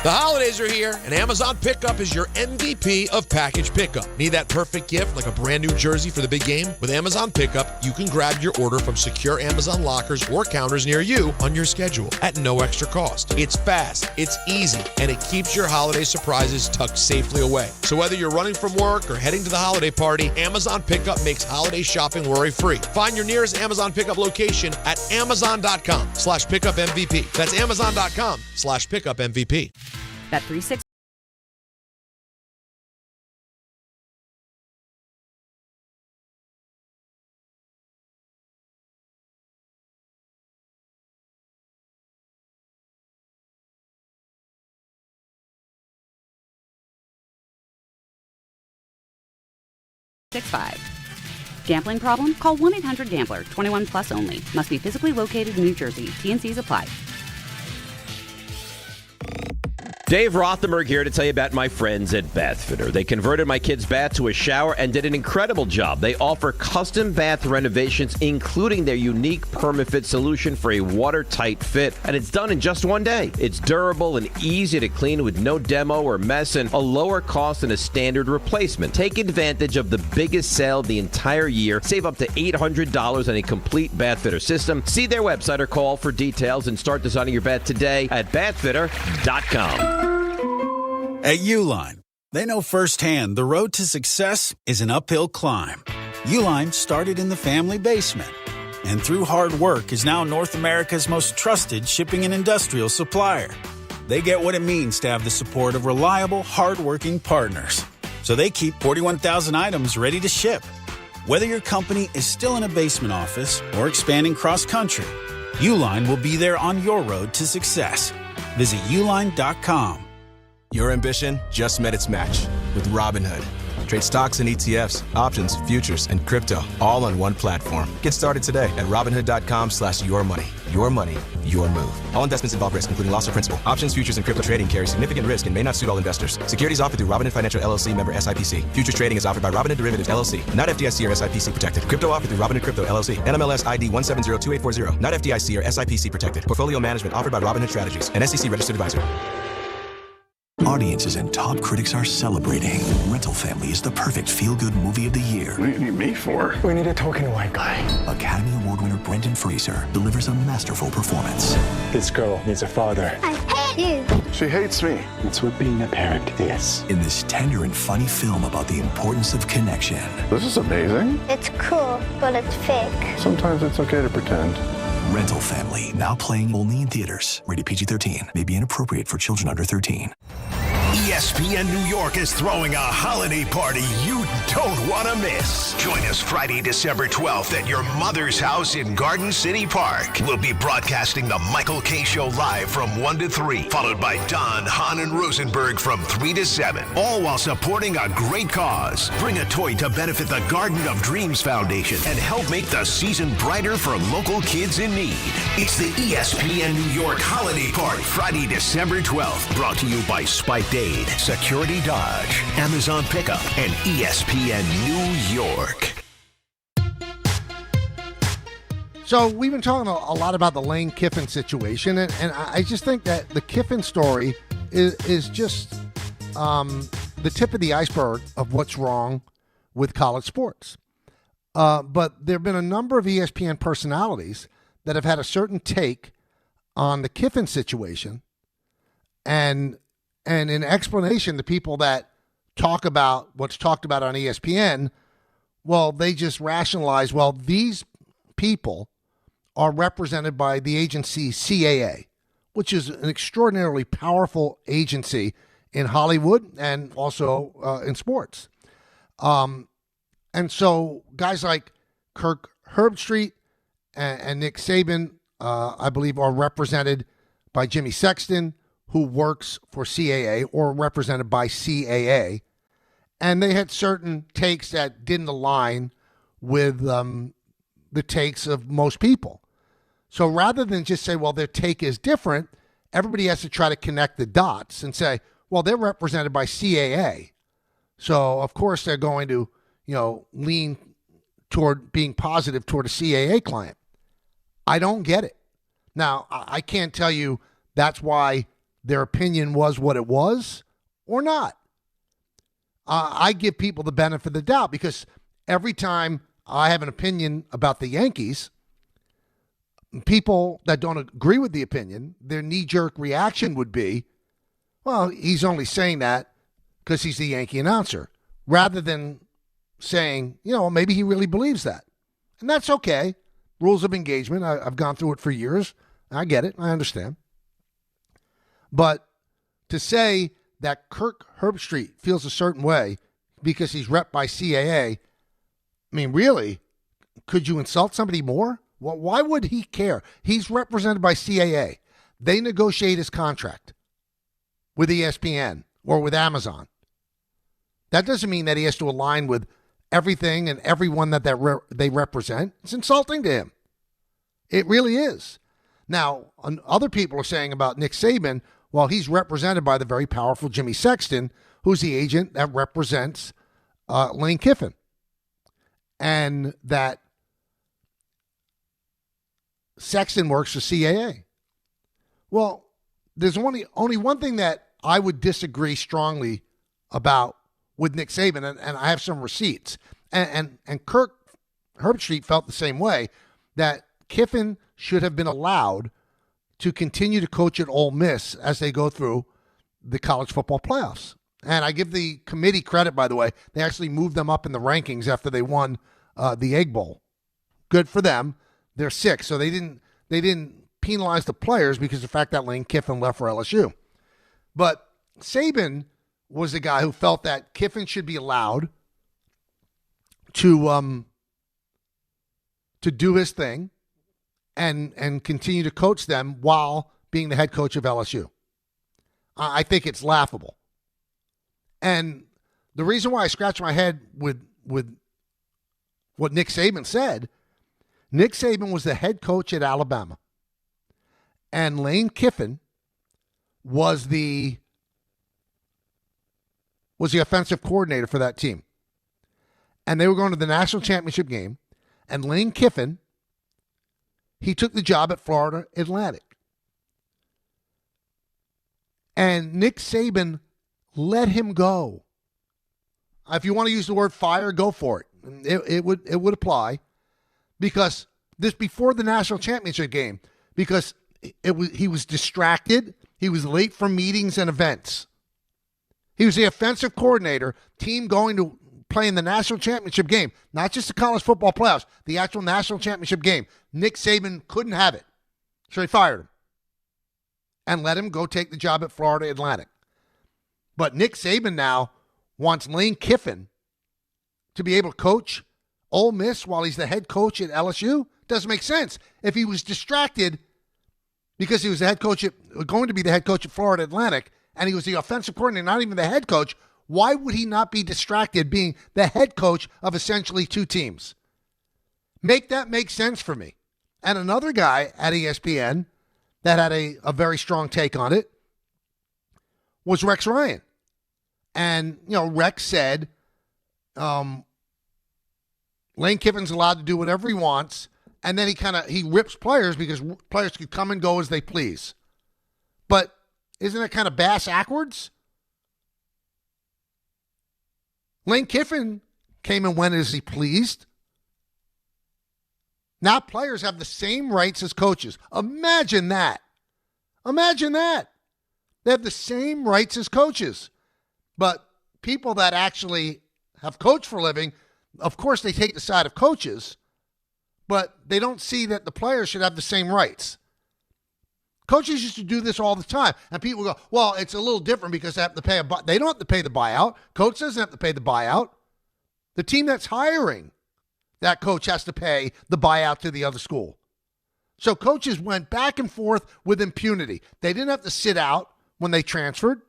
The holidays are here, and Amazon Pickup is your MVP of package pickup. Need that perfect gift like a brand new jersey for the big game? With Amazon Pickup, you can grab your order from secure Amazon lockers or counters near you on your schedule at no extra cost. It's fast, it's easy, and it keeps your holiday surprises tucked safely away. So whether you're running from work or heading to the holiday party, Amazon Pickup makes holiday shopping worry-free. Find your nearest Amazon Pickup location at Amazon.com/PickupMVP. That's Amazon.com/PickupMVP. Bet 360. Gambling problem? Call 1-800-GAMBLER. 21 plus only. Must be physically located in New Jersey. T&Cs apply. Dave Rothenberg here to tell you about my friends at Bathfitter. They converted my kid's bath to a shower and did an incredible job. They offer custom bath renovations, including their unique PermaFit solution for a watertight fit, and it's done in just one day. It's durable and easy to clean with no demo or mess and a lower cost than a standard replacement. Take advantage of the biggest sale of the entire year. Save up to $800 on a complete Bathfitter system. See their website or call for details and start designing your bath today at bathfitter.com. At Uline, they know firsthand the road to success is an uphill climb. Uline started in the family basement, and through hard work is now North America's most trusted shipping and industrial supplier. They get what it means to have the support of reliable, hardworking partners. So they keep 41,000 items ready to ship. Whether your company is still in a basement office or expanding cross-country, Uline will be there on your road to success. Visit uline.com. Your ambition just met its match with Robinhood. Trade stocks and ETFs, options, futures, and crypto all on one platform. Get started today at Robinhood.com/yourmoney. Your money, your move. All investments involve risk, including loss of principal. Options, futures, and crypto trading carry significant risk and may not suit all investors. Securities offered through Robinhood Financial LLC, member SIPC. Futures trading is offered by Robinhood Derivatives LLC, not FDIC or SIPC protected. Crypto offered through Robinhood Crypto LLC, NMLS ID 1702840, not FDIC or SIPC protected. Portfolio management offered by Robinhood Strategies, an SEC registered advisor. Audiences and top critics are celebrating. Rental Family is the perfect feel-good movie of the year. What do you need me for? We need a token white guy. Academy Award winner Brendan Fraser delivers a masterful performance. This girl needs a father. I hate you. She hates me. That's what being a parent is. In this tender and funny film about the importance of connection. This is amazing. It's cool, but it's fake. Sometimes it's okay to pretend. Rental Family, now playing only in theaters. Rated PG-13. May be inappropriate for children under 13. ESPN New York is throwing a holiday party you don't want to miss. Join us Friday, December 12th at your mother's house in Garden City Park. We'll be broadcasting the Michael K. Show live from 1 to 3, followed by Don, Hahn, and Rosenberg from 3 to 7, all while supporting a great cause. Bring a toy to benefit the Garden of Dreams Foundation and help make the season brighter for local kids in need. It's the ESPN New York Holiday Party, Friday, December 12th, brought to you by Spike Dade, Security Dodge, Amazon Pickup, and ESPN New York. So we've been talking a lot about the Lane Kiffin situation, and I just think that the Kiffin story is just the tip of the iceberg of what's wrong with college sports. But there have been a number of ESPN personalities that have had a certain take on the Kiffin situation, and in explanation, the people that talk about what's talked about on ESPN, well, they just rationalize, well, these people are represented by the agency CAA, which is an extraordinarily powerful agency in Hollywood and also in sports. And so guys like Kirk Herbstreit and Nick Saban, I believe, are represented by Jimmy Sexton, who works for CAA or represented by CAA. And they had certain takes that didn't align with the takes of most people. So rather than just say, well, their take is different, everybody has to try to connect the dots and say, well, they're represented by CAA. So, of course, they're going to, lean toward being positive toward a CAA client. I don't get it. Now, I can't tell you that's why their opinion was what it was or not. I give people the benefit of the doubt because every time I have an opinion about the Yankees, people that don't agree with the opinion, their knee-jerk reaction would be, well, he's only saying that because he's the Yankee announcer, rather than saying, maybe he really believes that. And that's okay. Rules of engagement, I've gone through it for years. I get it. I understand. But to say that Kirk Herbstreit feels a certain way because he's rep by CAA, I mean, really, could you insult somebody more? Well, why would he care? He's represented by CAA. They negotiate his contract with ESPN or with Amazon. That doesn't mean that he has to align with everything and everyone that they represent. It's insulting to him. It really is. Now, other people are saying about Nick Saban, well, he's represented by the very powerful Jimmy Sexton, who's the agent that represents Lane Kiffin. And that Sexton works for CAA. Well, there's only one thing that I would disagree strongly about with Nick Saban, and I have some receipts. And Kirk Herbstreit felt the same way, that Kiffin should have been allowed to continue to coach at Ole Miss as they go through the college football playoffs. And I give the committee credit, by the way. They actually moved them up in the rankings after they won the Egg Bowl. Good for them. They're 6, so they didn't penalize the players because of the fact that Lane Kiffin left for LSU. But Saban was the guy who felt that Kiffin should be allowed to do his thing and continue to coach them while being the head coach of LSU. I think it's laughable. And the reason why I scratch my head with what Nick Saban said, Nick Saban was the head coach at Alabama. And Lane Kiffin was the offensive coordinator for that team. And they were going to the national championship game. And Lane Kiffin, he took the job at Florida Atlantic. And Nick Saban let him go. If you want to use the word fire, go for it. It would apply, because this before the national championship game, because he was distracted. He was late for meetings and events. He was the offensive coordinator, team going to play in the national championship game, not just the college football playoffs, the actual national championship game. Nick Saban couldn't have it, so he fired him and let him go take the job at Florida Atlantic. But Nick Saban now wants Lane Kiffin to be able to coach Ole Miss while he's the head coach at LSU. Doesn't make sense. If he was distracted because he was the head coach going to be the head coach at Florida Atlantic, and he was the offensive coordinator, not even the head coach, why would he not be distracted being the head coach of essentially two teams? Make that make sense for me. And another guy at ESPN that had a very strong take on it was Rex Ryan. And, Rex said Lane Kiffin's allowed to do whatever he wants, and then he rips players because players could come and go as they please. But isn't that kind of bass-ackwards? Lane Kiffin came and went as he pleased. Now players have the same rights as coaches. Imagine that. Imagine that. They have the same rights as coaches. But people that actually have coached for a living, of course they take the side of coaches, but they don't see that the players should have the same rights. Coaches used to do this all the time. And people go, well, it's a little different because they have to pay they don't have to pay the buyout. Coach doesn't have to pay the buyout. The team that's hiring that coach has to pay the buyout to the other school. So coaches went back and forth with impunity. They didn't have to sit out when they transferred.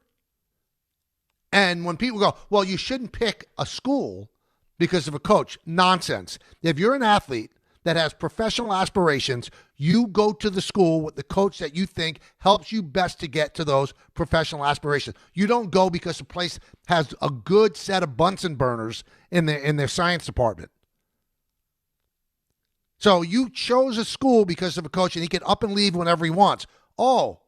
And when people go, well, you shouldn't pick a school because of a coach. Nonsense. If you're an athlete that has professional aspirations, you go to the school with the coach that you think helps you best to get to those professional aspirations. You don't go because the place has a good set of Bunsen burners in their science department. So you chose a school because of a coach, and he can up and leave whenever he wants. Oh,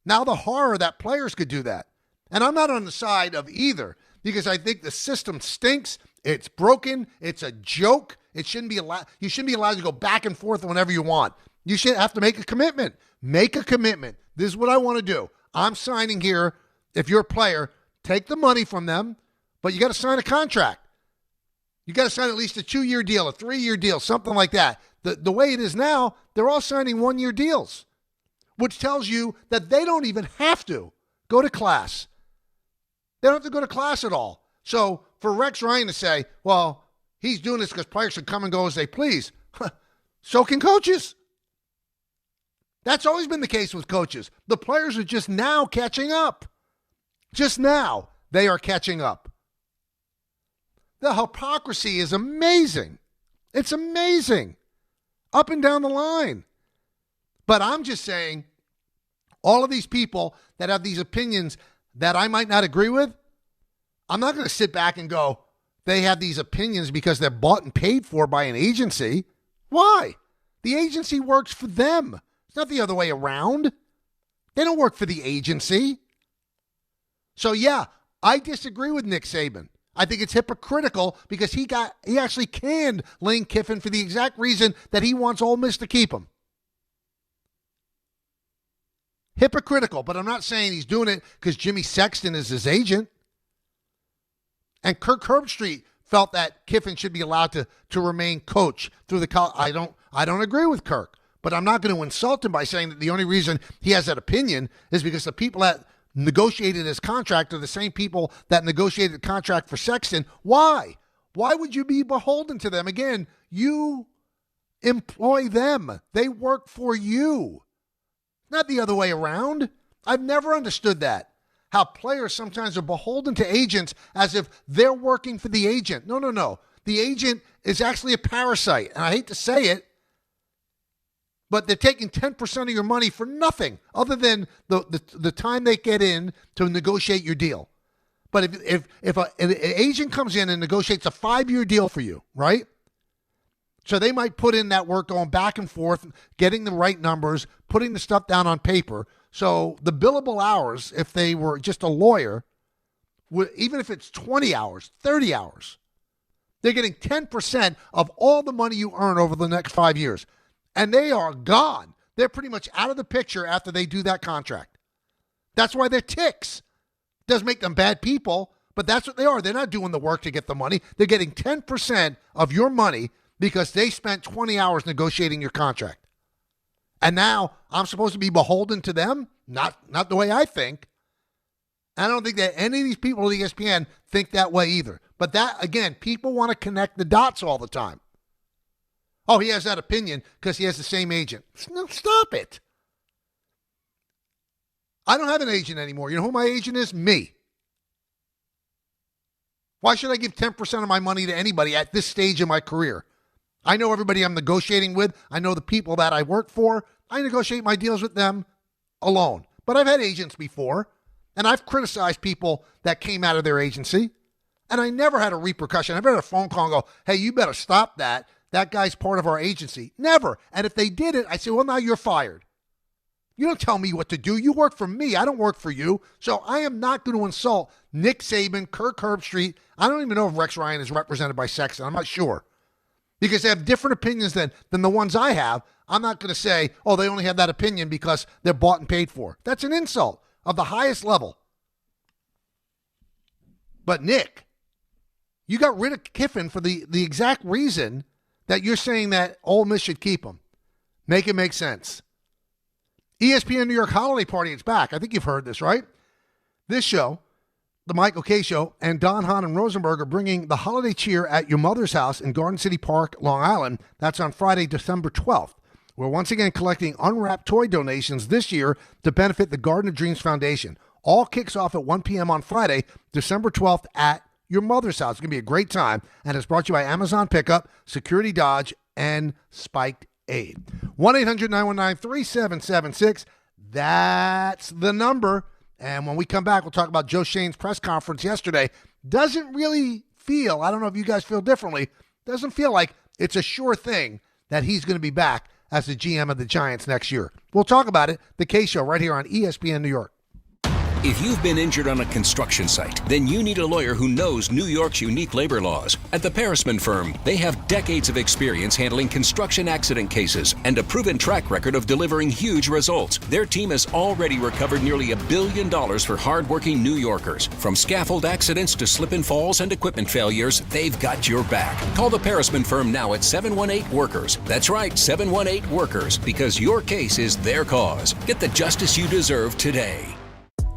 now the horror that players could do that. And I'm not on the side of either, because I think the system stinks. It's broken. It's a joke. It shouldn't be allowed. You shouldn't be allowed to go back and forth whenever you want. You should have to make a commitment. Make a commitment. This is what I want to do. I'm signing here. If you're a player, take the money from them, but you got to sign a contract. You got to sign at least a 2-year deal, a 3-year deal, something like that. The way it is now, they're all signing 1-year deals, which tells you that they don't even have to go to class. They don't have to go to class at all. So for Rex Ryan to say, well, he's doing this because players should come and go as they please, so can coaches. That's always been the case with coaches. The players are just now catching up. Just now, they are catching up. The hypocrisy is amazing. It's amazing. Up and down the line. But I'm just saying, all of these people that have these opinions that I might not agree with, I'm not going to sit back and go, they have these opinions because they're bought and paid for by an agency. Why? The agency works for them. It's not the other way around. They don't work for the agency. So yeah, I disagree with Nick Saban. I think it's hypocritical because he actually canned Lane Kiffin for the exact reason that he wants Ole Miss to keep him. Hypocritical, but I'm not saying he's doing it because Jimmy Sexton is his agent. And Kirk Herbstreit felt that Kiffin should be allowed to remain coach through the college. I don't agree with Kirk, but I'm not going to insult him by saying that the only reason he has that opinion is because the people that negotiated his contract are the same people that negotiated the contract for Sexton. Why? Why would you be beholden to them? Again, you employ them. They work for you. Not the other way around. I've never understood that. how players sometimes are beholden to agents as if they're working for the agent. No. The agent is actually a parasite. And I hate to say it, but they're taking 10% of your money for nothing other than the time they get in to negotiate your deal. But if an agent comes in and negotiates a 5-year deal for you, right? So they might put in that work going back and forth, getting the right numbers, putting the stuff down on paper. So the billable hours, if they were just a lawyer, even if it's 20 hours, 30 hours, they're getting 10% of all the money you earn over the next 5 years. And they are gone. They're pretty much out of the picture after they do that contract. That's why they're ticks. Doesn't make them bad people, but that's what they are. They're not doing the work to get the money. They're getting 10% of your money because they spent 20 hours negotiating your contract. And now I'm supposed to be beholden to them? Not the way I think. I don't think that any of these people at ESPN think that way either. But that, again, people want to connect the dots all the time. Oh, he has that opinion because he has the same agent. No, stop it. I don't have an agent anymore. You know who my agent is? Me. Why should I give 10% of my money to anybody at this stage of my career? I know everybody I'm negotiating with. I know the people that I work for. I negotiate my deals with them alone. But I've had agents before, and I've criticized people that came out of their agency, and I never had a repercussion. I never had a phone call and go, hey, you better stop that. That guy's part of our agency. Never. And if they did it, I say, well, now you're fired. You don't tell me what to do. You work for me. I don't work for you. So I am not going to insult Nick Saban, Kirk Herbstreit. I don't even know if Rex Ryan is represented by Sexton. I'm not sure. Because they have different opinions than the ones I have. I'm not going to say, oh, they only have that opinion because they're bought and paid for. That's an insult of the highest level. But Nick, you got rid of Kiffin for the exact reason that you're saying that Ole Miss should keep him. Make it make sense. ESPN New York Holiday Party, it's back. I think you've heard this, right? This show, The Michael Kay Show, and Don Hahn and Rosenberg are bringing the holiday cheer at your mother's house in Garden City Park, Long Island. That's on Friday, December 12th. We're once again collecting unwrapped toy donations this year to benefit the Garden of Dreams Foundation. All kicks off at 1 p.m. on Friday, December 12th at your mother's house. It's going to be a great time, and it's brought to you by Amazon Pickup, Security Dodge, and Spiked Aid. 1-800-919-3776. That's the number. And when we come back, we'll talk about Joe Schoen's press conference yesterday. Doesn't really feel, I don't know if you guys feel differently, doesn't feel like it's a sure thing that he's going to be back as the GM of the Giants next year. We'll talk about it, the K Show, right here on ESPN New York. If you've been injured on a construction site, then you need a lawyer who knows New York's unique labor laws. At the Parisman Firm, they have decades of experience handling construction accident cases and a proven track record of delivering huge results. Their team has already recovered nearly $1 billion for hardworking New Yorkers. From scaffold accidents to slip and falls and equipment failures, they've got your back. Call the Parisman Firm now at 718-WORKERS. That's right, 718-WORKERS, because your case is their cause. Get the justice you deserve today.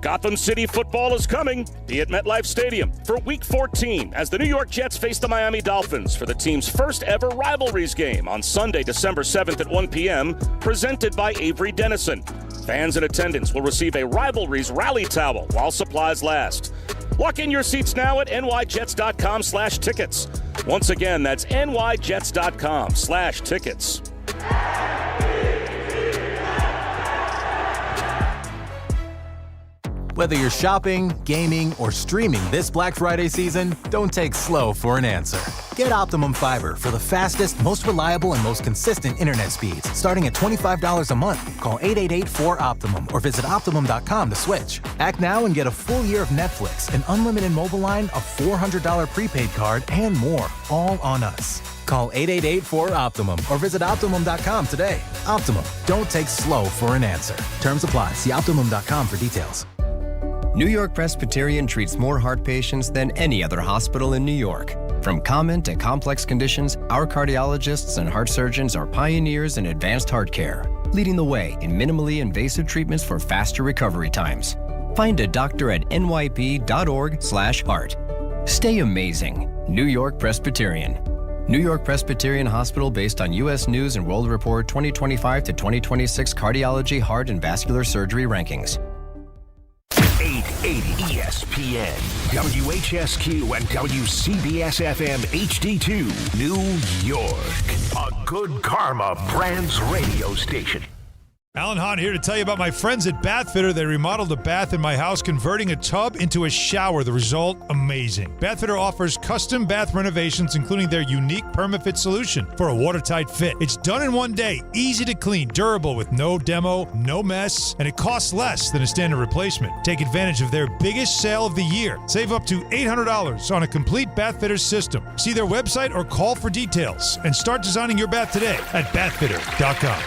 Gotham City football is coming. Be at MetLife Stadium for Week 14 as the New York Jets face the Miami Dolphins for the team's first ever rivalries game on Sunday, December 7th at 1 p.m., presented by Avery Dennison. Fans in attendance will receive a Rivalries rally towel while supplies last. Lock in your seats now at nyjets.com/tickets. Once again, that's nyjets.com/tickets. Whether you're shopping, gaming, or streaming this Black Friday season, don't take slow for an answer. Get Optimum Fiber for the fastest, most reliable, and most consistent internet speeds. Starting at $25 a month. Call 888-4OPTIMUM or visit Optimum.com to switch. Act now and get a full year of Netflix, an unlimited mobile line, a $400 prepaid card, and more, all on us. Call 888-4OPTIMUM or visit Optimum.com today. Optimum, don't take slow for an answer. Terms apply. See Optimum.com for details. New York Presbyterian treats more heart patients than any other hospital in New York. From common to complex conditions, our cardiologists and heart surgeons are pioneers in advanced heart care, leading the way in minimally invasive treatments for faster recovery times. Find a doctor at nyp.org/heart. Stay amazing. New York Presbyterian. New York Presbyterian Hospital based on U.S. News and World Report 2025 to 2026 Cardiology, Heart, and Vascular Surgery rankings. 1480 ESPN, WHSQ, and WCBS-FM HD2, New York. A Good Karma Brands radio station. Alan Hahn here to tell you about my friends at Bath Fitter. They remodeled a bath in my house, converting a tub into a shower. The result, amazing. Bath Fitter offers custom bath renovations, including their unique PermaFit solution for a watertight fit. It's done in one day, easy to clean, durable with no demo, no mess, and it costs less than a standard replacement. Take advantage of their biggest sale of the year. Save up to $800 on a complete Bath Fitter system. See their website or call for details and start designing your bath today at bathfitter.com.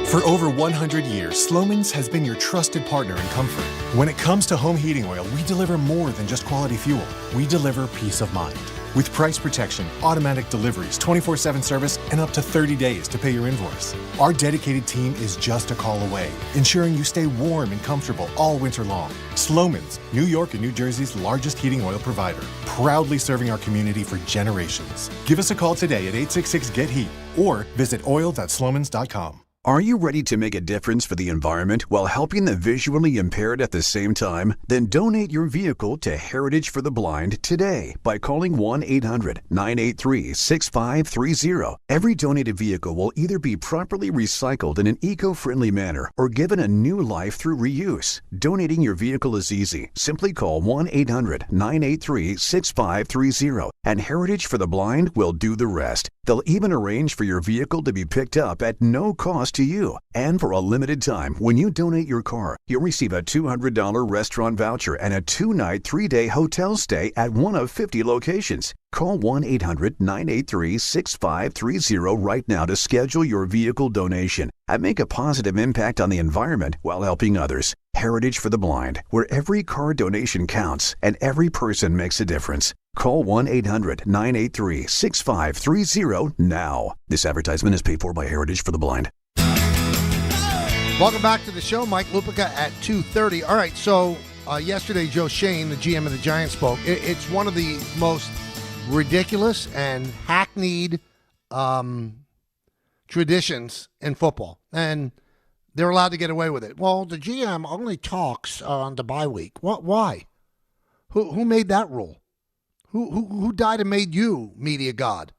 For over 100 years, Slomin's has been your trusted partner in comfort. When it comes to home heating oil, we deliver more than just quality fuel. We deliver peace of mind. With price protection, automatic deliveries, 24/7 service, and up to 30 days to pay your invoice. Our dedicated team is just a call away, ensuring you stay warm and comfortable all winter long. Slomin's, New York and New Jersey's largest heating oil provider, proudly serving our community for generations. Give us a call today at 866-GET-HEAT or visit oil.slomins.com. Are you ready to make a difference for the environment while helping the visually impaired at the same time? Then donate your vehicle to Heritage for the Blind today by calling 1-800-983-6530. Every donated vehicle will either be properly recycled in an eco-friendly manner or given a new life through reuse. Donating your vehicle is easy. Simply call 1-800-983-6530 and Heritage for the Blind will do the rest. They'll even arrange for your vehicle to be picked up at no cost to you. And for a limited time, when you donate your car, you'll receive a $200 restaurant voucher and a 2-night, 3-day hotel stay at one of 50 locations. Call 1-800-983-6530 right now to schedule your vehicle donation and make a positive impact on the environment while helping others. Heritage for the Blind, where every car donation counts and every person makes a difference. Call 1-800-983-6530 now. This advertisement is paid for by Heritage for the Blind. Welcome back to the show. Mike Lupica at 2:30. All right, so yesterday Joe Schoen, the GM of the Giants, spoke. It's one of the most ridiculous and hackneyed traditions in football, and they're allowed to get away with it. Well, the GM only talks on the bye week. What? Why? Who made that rule? Who died and made you media god?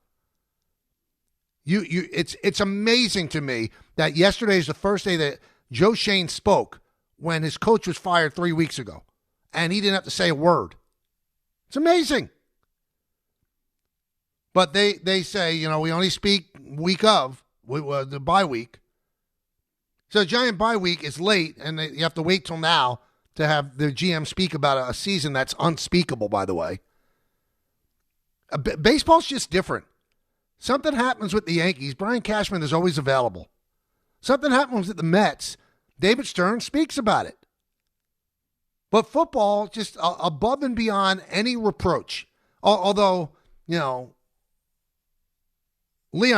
It's amazing to me that yesterday is the first day that Joe Schoen spoke when his coach was fired 3 weeks ago, and he didn't have to say a word. It's amazing. But they say, we only speak week of the bye week. So the Giant bye week is late, and you have to wait till now to have the GM speak about a season that's unspeakable, by the way. Baseball's just different. Something happens with the Yankees. Brian Cashman is always available. Something happens with the Mets. David Stern speaks about it. But football, just above and beyond any reproach. Although, Leon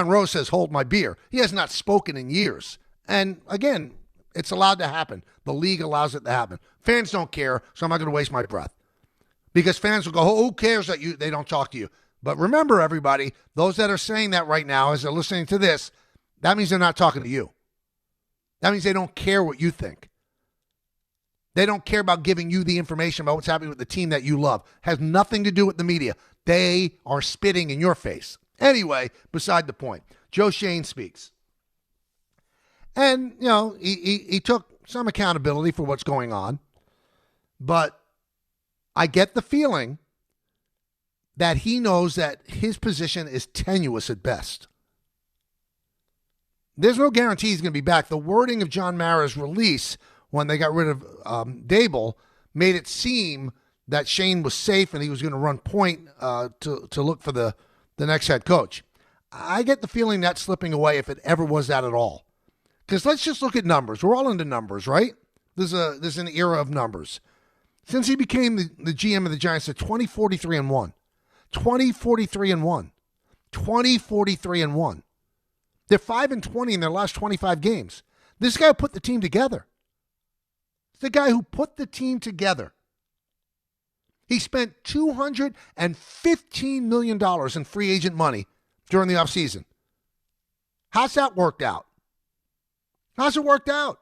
Rose says, hold my beer. He has not spoken in years. And again, it's allowed to happen. The league allows it to happen. Fans don't care, so I'm not going to waste my breath. Because fans will go, who cares that they don't talk to you? But remember, everybody, those that are saying that right now as they're listening to this, that means they're not talking to you. That means they don't care what you think. They don't care about giving you the information about what's happening with the team that you love. Has nothing to do with the media. They are spitting in your face. Anyway, beside the point, Joe Schoen speaks. And, he took some accountability for what's going on. But I get the feeling that he knows that his position is tenuous at best. There's no guarantee he's going to be back. The wording of John Mara's release when they got rid of Dable made it seem that Schoen was safe and he was going to run point to look for the next head coach. I get the feeling that's slipping away if it ever was that at all. Because let's just look at numbers. We're all into numbers, right? There's an era of numbers. Since he became the GM of the Giants, they're 20-43-1. 20-43-1. 20-43-1. They're 5-20 in their last 25 games. This guy put the team together. It's the guy who put the team together. He spent $215 million in free agent money during the offseason. How's that worked out? How's it worked out?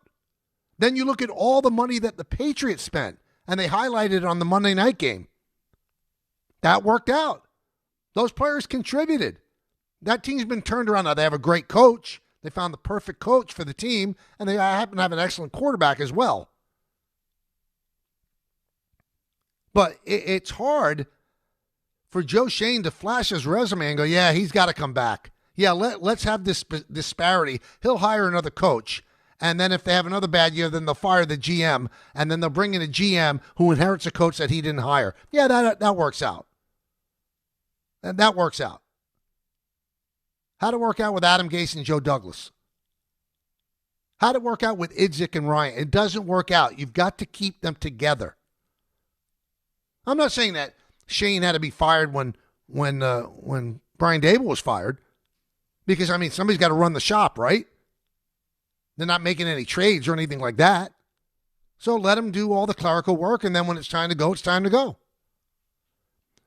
Then you look at all the money that the Patriots spent, and they highlighted it on the Monday night game. That worked out. Those players contributed. That team's been turned around. Now, they have a great coach. They found the perfect coach for the team, and they happen to have an excellent quarterback as well. But it's hard for Joe Schoen to flash his resume and go, yeah, he's got to come back. Yeah, let's have this disparity. He'll hire another coach, and then if they have another bad year, then they'll fire the GM, and then they'll bring in a GM who inherits a coach that he didn't hire. Yeah, that works out. And that works out. How'd it work out with Adam Gase and Joe Douglas? How'd it work out with Idzik and Ryan? It doesn't work out. You've got to keep them together. I'm not saying that Schoen had to be fired when Brian Dable was fired, because, I mean, somebody's got to run the shop, right? They're not making any trades or anything like that. So let them do all the clerical work, and then when it's time to go, it's time to go.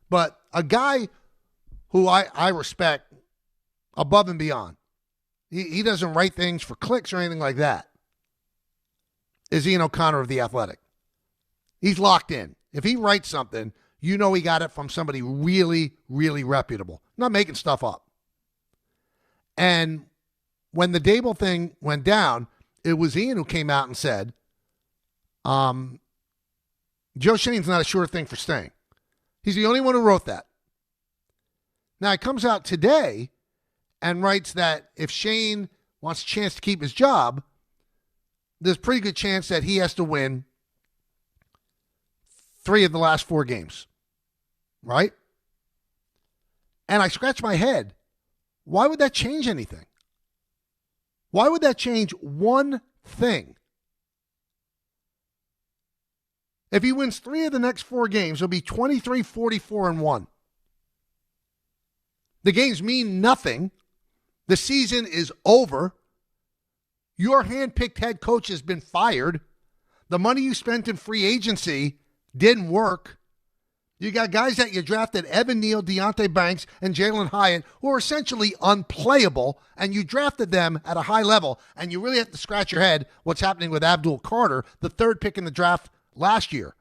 But a guy who I respect above and beyond, he doesn't write things for clicks or anything like that, is Ian O'Connor of The Athletic. He's locked in. If he writes something, you know he got it from somebody really, really reputable. Not making stuff up. And when the Dable thing went down, it was Ian who came out and said, Joe Schoen's not a sure thing for staying. He's the only one who wrote that. Now, he comes out today and writes that if Schoen wants a chance to keep his job, there's a pretty good chance that he has to win 3 of the last 4 games, right? And I scratch my head. Why would that change anything? Why would that change one thing? If he wins 3 of the next 4 games, it'll be 23, 44, and 1. The games mean nothing. The season is over. Your hand-picked head coach has been fired. The money you spent in free agency didn't work. You got guys that you drafted, Evan Neal, Deontay Banks, and Jalen Hyatt, who are essentially unplayable, and you drafted them at a high level, and you really have to scratch your head what's happening with Abdul Carter, the 3rd pick in the draft last year.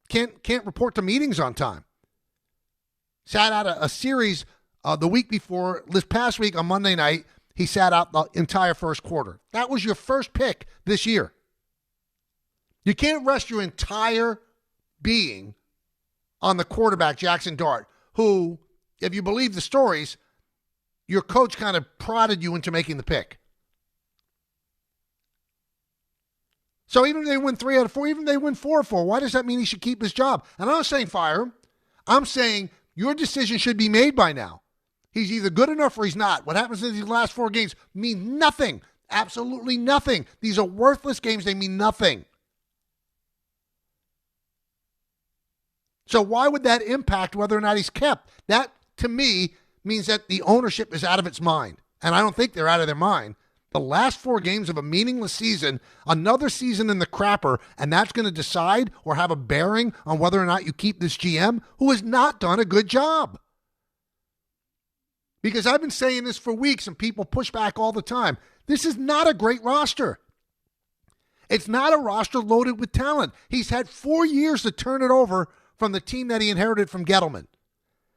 Can't report to meetings on time. Sat out a series the week before, this past week on Monday night, he sat out the entire first quarter. That was your first pick this year. You can't rest your entire being on the quarterback, Jackson Dart, who, if you believe the stories, your coach kind of prodded you into making the pick. So even if they win 3 out of 4, even if they win 4 out of 4, why does that mean he should keep his job? And I'm not saying fire him. I'm saying your decision should be made by now. He's either good enough or he's not. What happens in these last 4 games mean nothing. Absolutely nothing. These are worthless games. They mean nothing. So why would that impact whether or not he's kept? That, to me, means that the ownership is out of its mind. And I don't think they're out of their mind. The last 4 games of a meaningless season, another season in the crapper, and that's going to decide or have a bearing on whether or not you keep this GM who has not done a good job. Because I've been saying this for weeks and people push back all the time. This is not a great roster. It's not a roster loaded with talent. He's had 4 years to turn it over from the team that he inherited from Gettleman.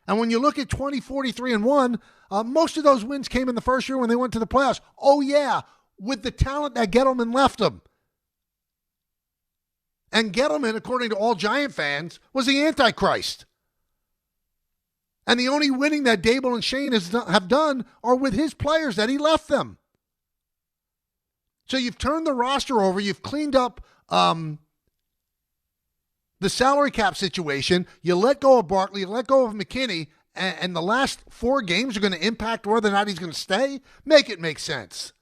And when you look at 20, 43, and 1, most of those wins came in the first year when they went to the playoffs. Oh, yeah, with the talent that Gettleman left them. And Gettleman, according to all Giant fans, was the Antichrist. And the only winning that Dable and Schoen have done are with his players that he left them. So you've turned the roster over. You've cleaned up the salary cap situation. You let go of Barkley. You let go of McKinney. And the last 4 games are going to impact whether or not he's going to stay. Make it make sense.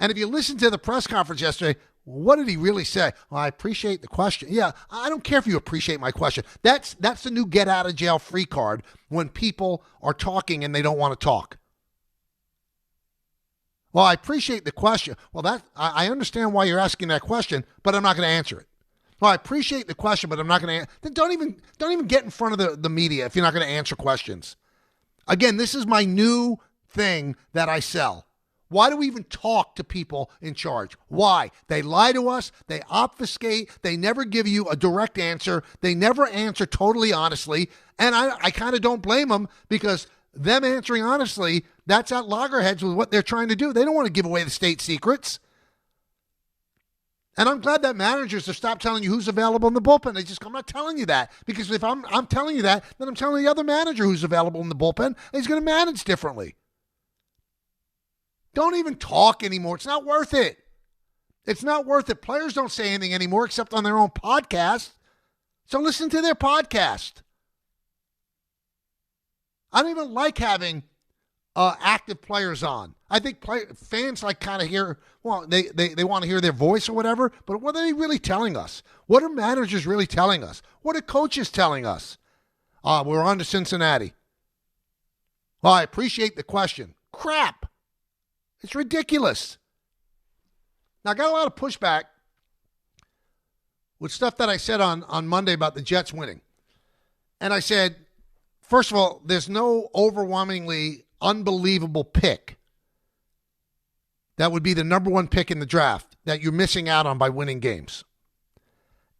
And if you listen to the press conference yesterday, what did he really say? Well, I appreciate the question. Yeah, I don't care if you appreciate my question. That's the new get out of jail free card when people are talking and they don't want to talk. Well, I appreciate the question. Well, I understand why you're asking that question, but I'm not going to answer it. Well, I appreciate the question, but I'm not going to. Then don't even get in front of the media if you're not going to answer questions. Again, this is my new thing that I sell. Why do we even talk to people in charge? Why? They lie to us. They obfuscate. They never give you a direct answer. They never answer totally honestly. And I kind of don't blame them, because them answering honestly, that's at loggerheads with what they're trying to do. They don't want to give away the state secrets. And I'm glad that managers have stopped telling you who's available in the bullpen. They just, I'm not telling you that, because if I'm telling you that, then I'm telling the other manager who's available in the bullpen, and he's going to manage differently. Don't even talk anymore. It's not worth it. It's not worth it. Players don't say anything anymore except on their own podcast. So listen to their podcast. I don't even like having active players on. I think fans like kind of hear, well, they want to hear their voice or whatever, but what are they really telling us? What are managers really telling us? What are coaches telling us? We're on to Cincinnati. Well, I appreciate the question. Crap. It's ridiculous. Now, I got a lot of pushback with stuff that I said on Monday about the Jets winning. And I said, first of all, there's no overwhelmingly unbelievable pick that would be the number one pick in the draft that you're missing out on by winning games.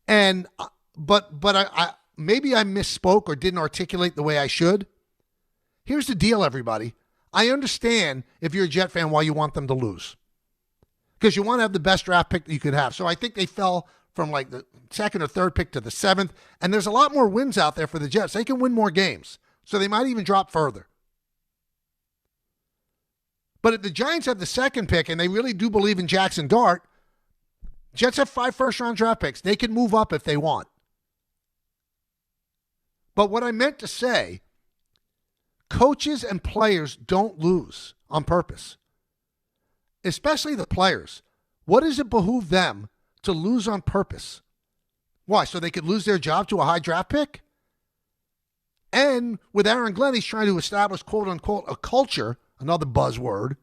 And but I maybe I misspoke or didn't articulate the way I should. Here's the deal, everybody. I understand if you're a Jet fan why you want them to lose, because you want to have the best draft pick that you could have. So I think they fell from like the second or third pick to the seventh, and there's a lot more wins out there for the Jets. They can win more games, so they might even drop further. But if the Giants have the second pick and they really do believe in Jackson Dart, Jets have 5 first-round draft picks. They can move up if they want. But what I meant to say, coaches and players don't lose on purpose, especially the players. What does it behoove them to lose on purpose? Why? So they could lose their job to a high draft pick? And with Aaron Glenn, he's trying to establish, quote-unquote, a culture, another buzzword.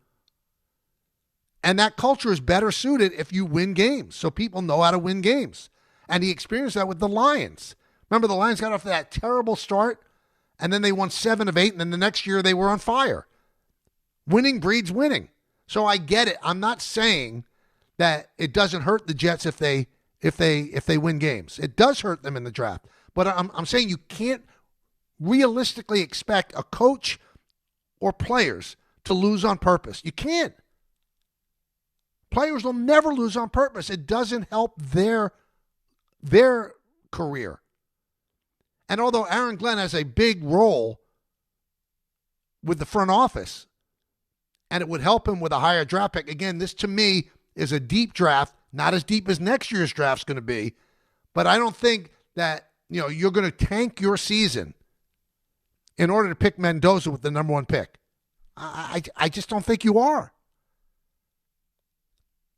And that culture is better suited if you win games, so people know how to win games. And he experienced that with the Lions. Remember, the Lions got off that terrible start, and then they won 7 of 8, and then the next year they were on fire. Winning breeds winning. So I get it. I'm not saying that it doesn't hurt the Jets if they win games. It does hurt them in the draft. But I'm saying you can't realistically expect a coach or players to lose on purpose. You can't. Players will never lose on purpose. It doesn't help their career. And although Aaron Glenn has a big role with the front office, and it would help him with a higher draft pick, again, this to me is a deep draft, not as deep as next year's draft's going to be, but I don't think that you're going to tank your season in order to pick Mendoza with the number one pick. I just don't think you are.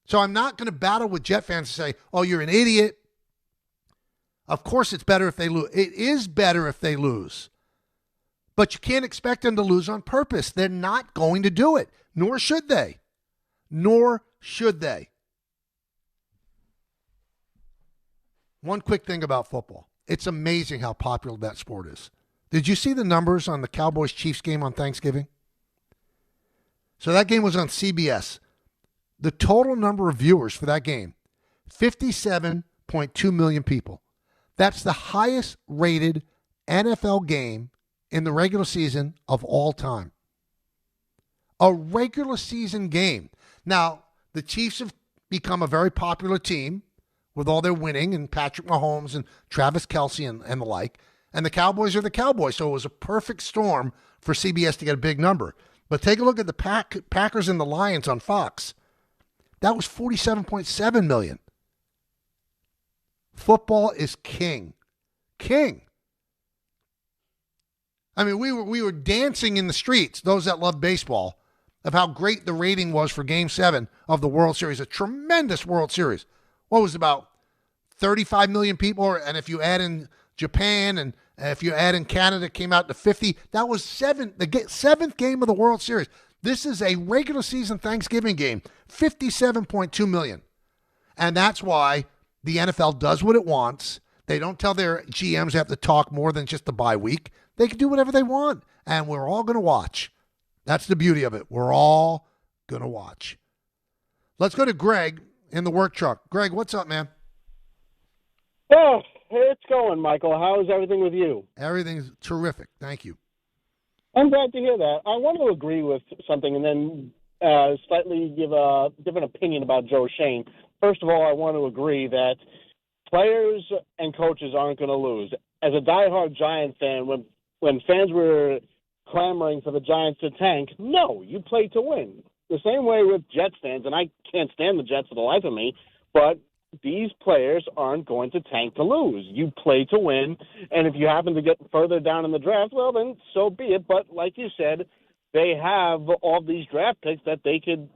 So I'm not going to battle with Jet fans and say, oh, you're an idiot. Of course it's better if they lose. It is better if they lose. But you can't expect them to lose on purpose. They're not going to do it, nor should they. Nor should they. One quick thing about football. It's amazing how popular that sport is. Did you see the numbers on the Cowboys-Chiefs game on Thanksgiving? So that game was on CBS. The total number of viewers for that game, 57.2 million people. That's the highest rated NFL game in the regular season of all time. A regular season game. Now, the Chiefs have become a very popular team with all their winning and Patrick Mahomes and Travis Kelce and the like. And the Cowboys are the Cowboys, so it was a perfect storm for CBS to get a big number. But take a look at the Packers and the Lions on Fox. That was 47.7 million. Football is king. King. I mean, we were dancing in the streets, those that love baseball, of how great the rating was for Game 7 of the World Series. A tremendous World Series. What was it, about 35 million people? And if you add in Japan and if you add in Canada, it came out to 50. That was the seventh game of the World Series. This is a regular season Thanksgiving game, 57.2 million. And that's why the NFL does what it wants. They don't tell their GMs they have to talk more than just the bye week. They can do whatever they want, and we're all going to watch. That's the beauty of it. We're all going to watch. Let's go to Greg in the work truck. Greg, what's up, man? Oh, it's going, Michael. How's everything with you? Everything's terrific. Thank you. I'm glad to hear that. I want to agree with something and then slightly give a different opinion about Joe Schoen. First of all, I want to agree that players and coaches aren't going to lose. As a diehard Giant fan, when fans were clamoring for the Giants to tank, no, you play to win. The same way with Jets fans, and I can't stand the Jets for the life of me, but these players aren't going to tank to lose. You play to win, and if you happen to get further down in the draft, well, then so be it. But like you said, they have all these draft picks that they could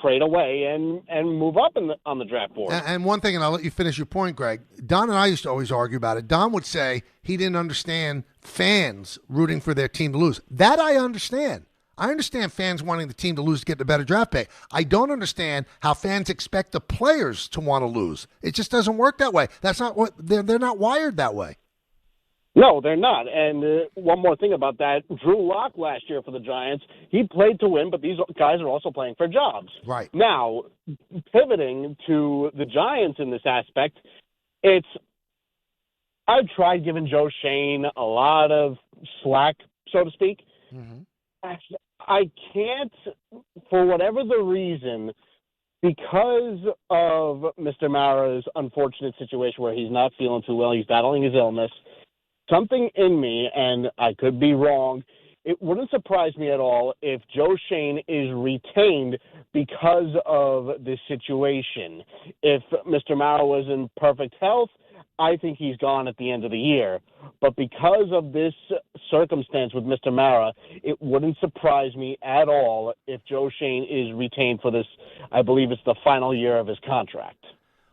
trade away and move up on the draft board. And one thing, and I'll let you finish your point, Greg. Don and I used to always argue about it. Don would say he didn't understand fans rooting for their team to lose. That I understand. I understand fans wanting the team to lose to get the better draft pick. I don't understand how fans expect the players to want to lose. It just doesn't work that way. That's not what they're not wired that way. No, they're not. And one more thing about that, Drew Lock last year for the Giants, he played to win, but these guys are also playing for jobs. Right. Now, pivoting to the Giants in this aspect, I've tried giving Joe Schoen a lot of slack, so to speak. Mm-hmm. I can't, for whatever the reason, because of Mr. Mara's unfortunate situation where he's not feeling too well, he's battling his illness, something in me, and I could be wrong, it wouldn't surprise me at all if Joe Schoen is retained because of this situation. If Mr. Mara was in perfect health, I think he's gone at the end of the year. But because of this circumstance with Mr. Mara, it wouldn't surprise me at all if Joe Schoen is retained for this, I believe it's the final year of his contract.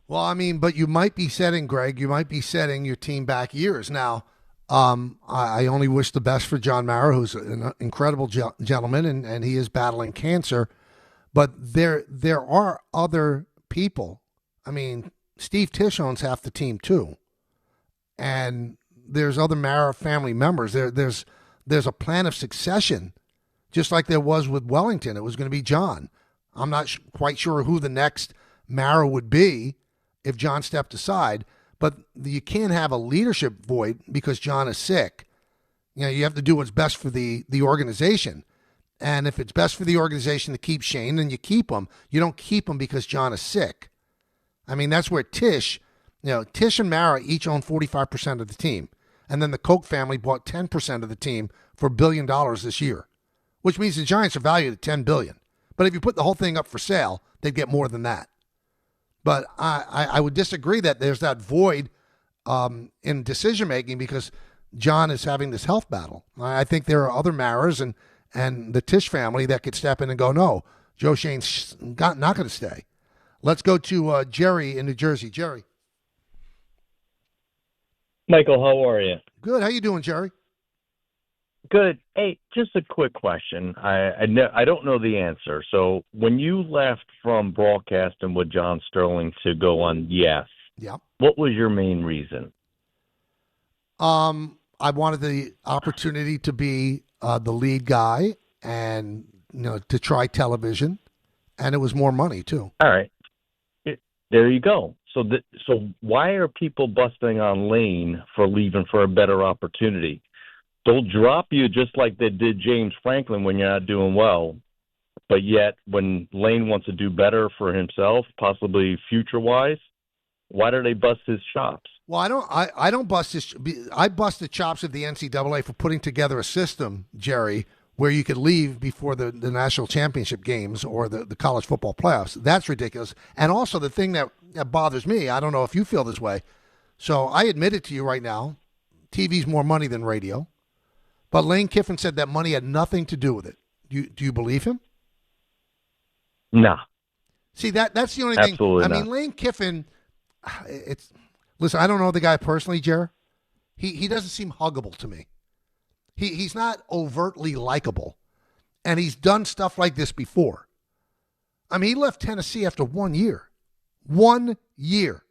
Well, I mean, but you might be setting, Greg, your team back years. Now, I only wish the best for John Mara, who's an incredible gentleman, and he is battling cancer. But there are other people. I mean, Steve Tisch owns half the team too, and there's other Mara family members. There's a plan of succession, just like there was with Wellington. It was going to be John. I'm not quite sure who the next Mara would be if John stepped aside, but you can't have a leadership void because John is sick. You know, you have to do what's best for the organization. And if it's best for the organization to keep Schoen, then you keep him. You don't keep him because John is sick. I mean, that's where Tisch and Mara each own 45% of the team. And then the Koch family bought 10% of the team for $1 billion this year, which means the Giants are valued at $10 billion. But if you put the whole thing up for sale, they'd get more than that. But I would disagree that there's that void in decision-making because John is having this health battle. I think there are other Maras and the Tisch family that could step in and go, no, Joe Schoen's not going to stay. Let's go to Jerry in New Jersey. Jerry. Michael, how are you? Good. How you doing, Jerry? Good. Hey, just a quick question. I don't know the answer. So when you left from broadcasting with John Sterling to go on Yes, what was your main reason? I wanted the opportunity to be the lead guy and to try television, and it was more money too. All right. There you go. So why are people busting on Lane for leaving for a better opportunity? They'll drop you just like they did James Franklin when you're not doing well. But yet when Lane wants to do better for himself, possibly future-wise, why do they bust his chops? Well, I don't bust his. I bust the chops of the NCAA for putting together a system, Jerry, where you could leave before the national championship games or the college football playoffs. That's ridiculous. And also the thing that bothers me, I don't know if you feel this way. So I admit it to you right now, TV's more money than radio. But Lane Kiffin said that money had nothing to do with it. Do you believe him? No. See, that's the only Absolutely thing. I not. mean, Lane Kiffin, listen, I don't know the guy personally, Jer. He doesn't seem huggable to me. He's not overtly likable, and he's done stuff like this before. I mean, he left Tennessee after 1 year. 1 year.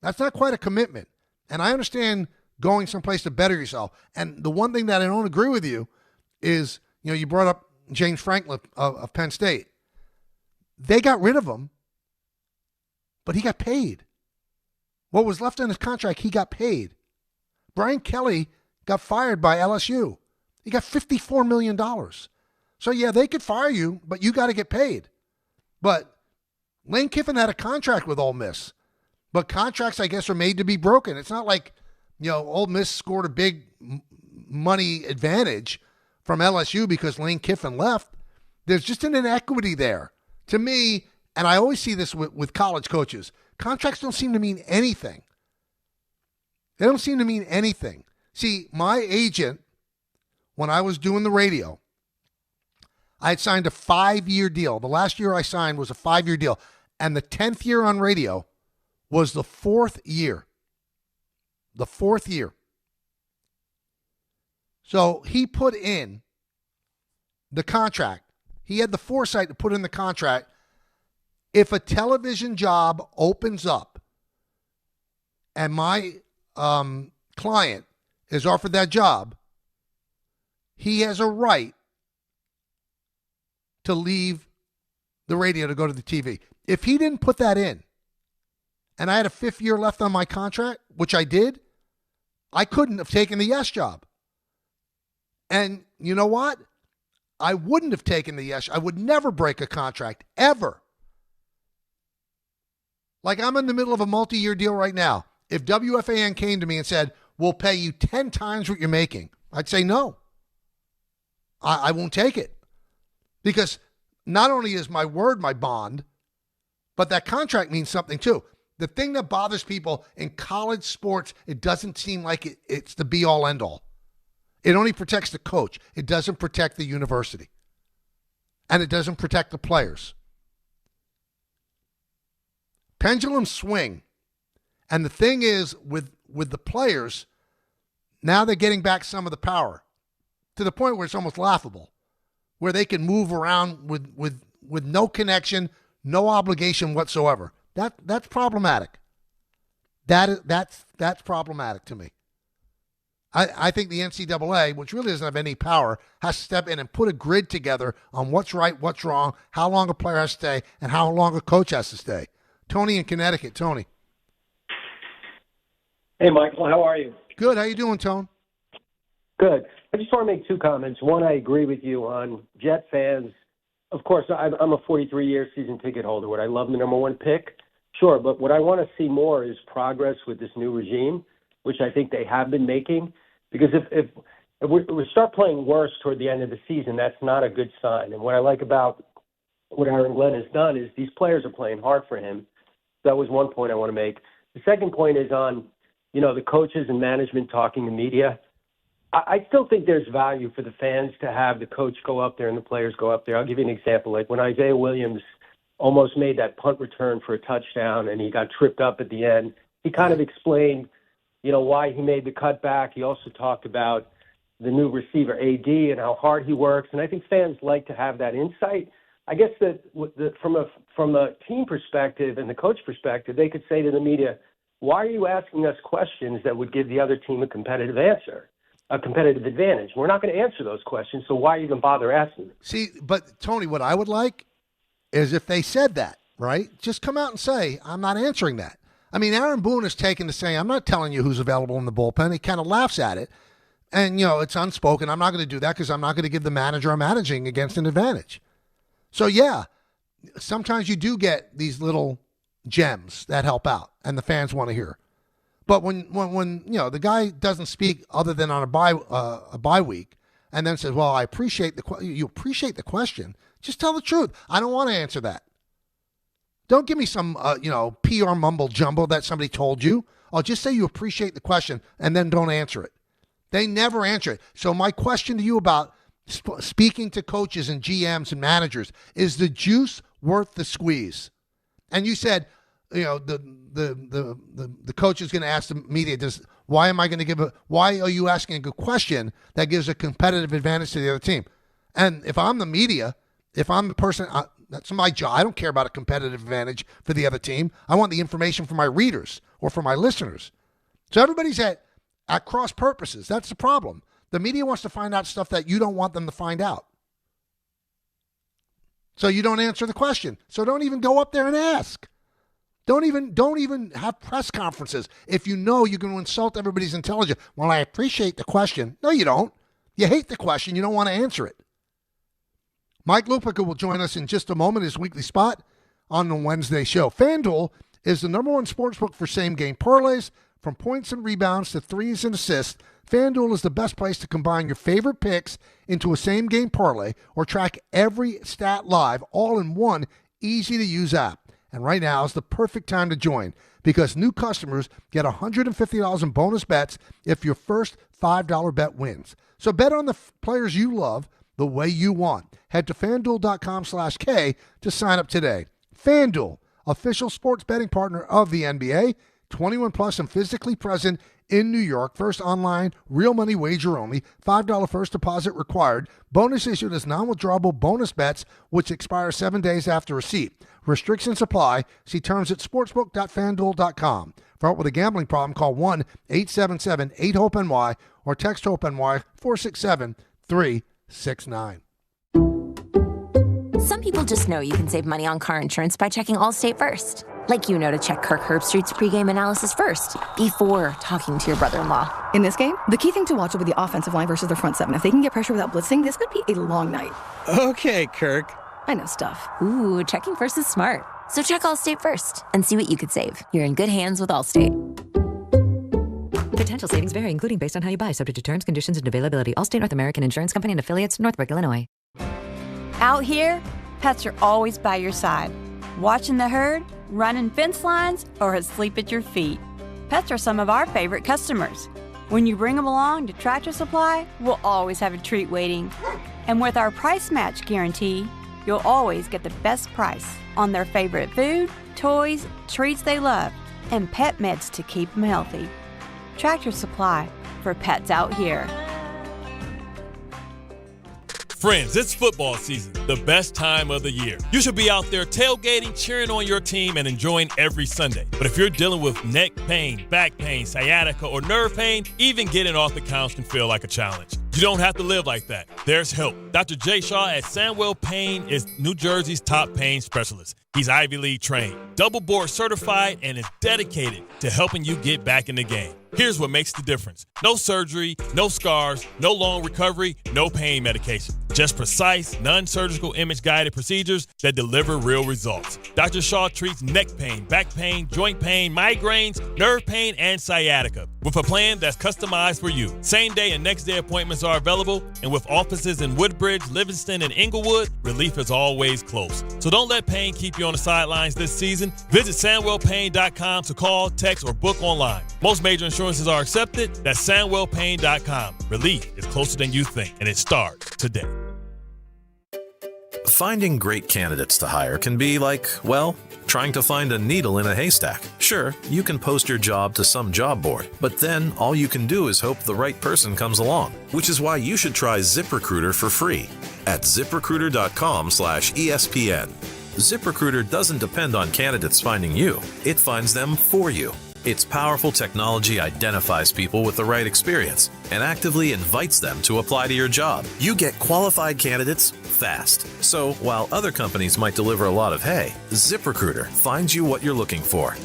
That's not quite a commitment. And I understand going someplace to better yourself. And the one thing that I don't agree with you is, you brought up, James Franklin of Penn State. They got rid of him, but he got paid. What was left in his contract, he got paid. Brian Kelly got fired by LSU. He got $54 million. So, yeah, they could fire you, but you got to get paid. But Lane Kiffin had a contract with Ole Miss. But contracts, I guess, are made to be broken. It's not like, Ole Miss scored a big money advantage from LSU because Lane Kiffin left. There's just an inequity there. To me, and I always see this with college coaches, contracts don't seem to mean anything. They don't seem to mean anything. See, my agent, when I was doing the radio, I had signed a 5-year deal. The last year I signed was a 5-year deal. And the 10th year on radio was the 4th year. The 4th year. So he put in the contract. He had the foresight to put in the contract. If a television job opens up and my client is offered that job, he has a right to leave the radio to go to the TV. If he didn't put that in, and I had a 5th year left on my contract, which I did, I couldn't have taken the yes job. And you know what? I wouldn't have taken the yes. I would never break a contract, ever. Like I'm in the middle of a multi-year deal right now. If WFAN came to me and said, we'll pay you 10 times what you're making, I'd say no. I won't take it. Because not only is my word my bond, but that contract means something too. The thing that bothers people in college sports, it doesn't seem like it's the be-all, end-all. It only protects the coach. It doesn't protect the university. And it doesn't protect the players. Pendulum swing. And the thing is, with the players, now they're getting back some of the power to the point where it's almost laughable, where they can move around with no connection, no obligation whatsoever. That's problematic. That's problematic to me. I think the NCAA, which really doesn't have any power, has to step in and put a grid together on what's right, what's wrong, how long a player has to stay, and how long a coach has to stay. Tony in Connecticut. Tony. Hey, Michael. How are you? Good. How you doing, Tone? Good. I just want to make 2 comments. One, I agree with you on Jet fans. Of course, I'm a 43-year season ticket holder. Would I love the number 1 pick? Sure, but what I want to see more is progress with this new regime, which I think they have been making. Because if we start playing worse toward the end of the season, that's not a good sign. And what I like about what Aaron Glenn has done is these players are playing hard for him. That was one point I want to make. The second point is on, the coaches and management talking to media. I still think there's value for the fans to have the coach go up there and the players go up there. I'll give you an example. Like when Isaiah Williams almost made that punt return for a touchdown and he got tripped up at the end, he kind of explained, why he made the cutback. He also talked about the new receiver, AD, and how hard he works. And I think fans like to have that insight. I guess that from a team perspective and the coach perspective, they could say to the media, why are you asking us questions that would give the other team a competitive answer? A competitive advantage. We're not going to answer those questions, so why even bother asking them? See, but Tony, what I would like is if they said that, right? Just come out and say, I'm not answering that. I mean, Aaron Boone has taken to saying, I'm not telling you who's available in the bullpen. He kind of laughs at it. And, it's unspoken. I'm not going to do that because I'm not going to give the manager I'm managing against an advantage. So, yeah, sometimes you do get these little gems that help out and the fans want to hear. But when the guy doesn't speak other than on a bye week and then says, well, I appreciate you appreciate the question, just tell the truth. I don't want to answer that. Don't give me some, PR mumble jumble that somebody told you. I'll just say you appreciate the question and then don't answer it. They never answer it. So my question to you about speaking to coaches and GMs and managers, is the juice worth the squeeze? And you said, the coach is going to ask the media, why are you asking a good question that gives a competitive advantage to the other team? And if I'm the media, if I'm the person, that's my job. I don't care about a competitive advantage for the other team. I want the information for my readers or for my listeners. So everybody's at cross purposes. That's the problem. The media wants to find out stuff that you don't want them to find out. So you don't answer the question. So don't even go up there and ask. Don't even have press conferences if you know you're going to insult everybody's intelligence. Well, I appreciate the question. No, you don't. You hate the question. You don't want to answer it. Mike Lupica will join us in just a moment, his weekly spot on the Wednesday show. FanDuel is the number one sportsbook for same-game parlays. From points and rebounds to threes and assists, FanDuel is the best place to combine your favorite picks into a same-game parlay or track every stat live all in one easy-to-use app. And right now is the perfect time to join because new customers get $150 in bonus bets if your first $5 bet wins. So bet on the players you love the way you want. Head to FanDuel.com/K to sign up today. FanDuel, official sports betting partner of the NBA, 21 plus and physically present in New York. First online, real money wager only. $5 first deposit required. Bonus issued as non-withdrawable bonus bets, which expire 7 days after receipt. Restrictions apply. See terms at sportsbook.fanduel.com. For help with a gambling problem, call 1-877-8-HOPE-NY or text HOPE-NY 467-369. Some people just know you can save money on car insurance by checking Allstate first. Like you know to check Kirk Herbstreit's pregame analysis first, before talking to your brother-in-law. In this game, the key thing to watch will be the offensive line versus their front seven. If they can get pressure without blitzing, this could be a long night. Okay, Kirk. I know stuff. Ooh, checking first is smart. So check Allstate first and see what you could save. You're in good hands with Allstate. Potential savings vary, including based on how you buy, subject to terms, conditions, and availability. Allstate North American Insurance Company and affiliates, Northbrook, Illinois. Out here, pets are always by your side, watching the herd, running fence lines, or asleep at your feet. Pets are some of our favorite customers. When you bring them along to Tractor Supply, we'll always have a treat waiting. And with our price match guarantee, you'll always get the best price on their favorite food, toys, treats they love, and pet meds to keep them healthy. Tractor Supply, for pets out here. Friends, it's football season, the best time of the year. You should be out there tailgating, cheering on your team, and enjoying every Sunday. But if you're dealing with neck pain, back pain, sciatica, or nerve pain, even getting off the couch can feel like a challenge. You don't have to live like that. There's help. Dr. Jay Shaw at Sandwell Pain is New Jersey's top pain specialist. He's Ivy League trained, double board certified, and is dedicated to helping you get back in the game. Here's what makes the difference. No surgery, no scars, no long recovery, no pain medication. Just precise, non-surgical image-guided procedures that deliver real results. Dr. Shaw treats neck pain, back pain, joint pain, migraines, nerve pain, and sciatica with a plan that's customized for you. Same-day and next-day appointments are available, and with offices in Woodbridge, Livingston, and Inglewood, relief is always close. So don't let pain keep you on the sidelines this season. Visit SandwellPain.com to call, text, or book online. Most major insurances are accepted. That's SandwellPain.com. Relief is closer than you think, and it starts today. Finding great candidates to hire can be like, well, trying to find a needle in a haystack. Sure, you can post your job to some job board, but then all you can do is hope the right person comes along, which is why you should try ZipRecruiter for free at ZipRecruiter.com/ESPN. ZipRecruiter doesn't depend on candidates finding you. It finds them for you. Its powerful technology identifies people with the right experience and actively invites them to apply to your job. You get qualified candidates fast. So while other companies might deliver a lot of hay, ZipRecruiter finds you what you're looking for.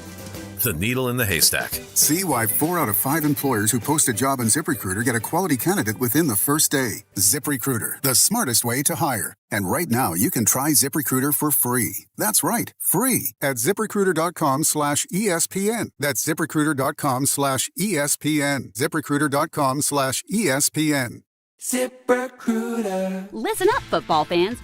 The needle in the haystack. See why 4 out of 5 employers who post a job on ZipRecruiter get a quality candidate within the first day. ZipRecruiter, the smartest way to hire. And right now, you can try ZipRecruiter for free. That's right, free at ZipRecruiter.com/ESPN. That's ZipRecruiter.com/ESPN. ZipRecruiter.com/ESPN. ZipRecruiter. Listen up, football fans.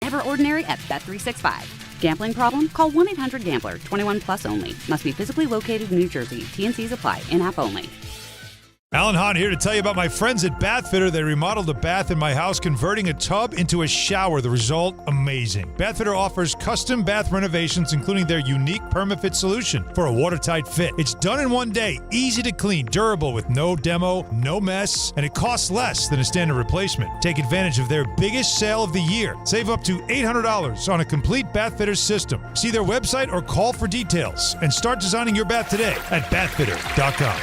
Never ordinary at Bet365. Gambling problem? Call 1-800-GAMBLER. 21 plus only. Must be physically located in New Jersey. T&Cs apply. In-app only. Alan Hahn here to tell you about my friends at Bath Fitter. They remodeled a bath in my house, converting a tub into a shower. The result, amazing. Bath Fitter offers custom bath renovations, including their unique PermaFit solution for a watertight fit. It's done in one day, easy to clean, durable with no demo, no mess, and it costs less than a standard replacement. Take advantage of their biggest sale of the year. Save up to $800 on a complete Bath Fitter system. See their website or call for details and start designing your bath today at bathfitter.com.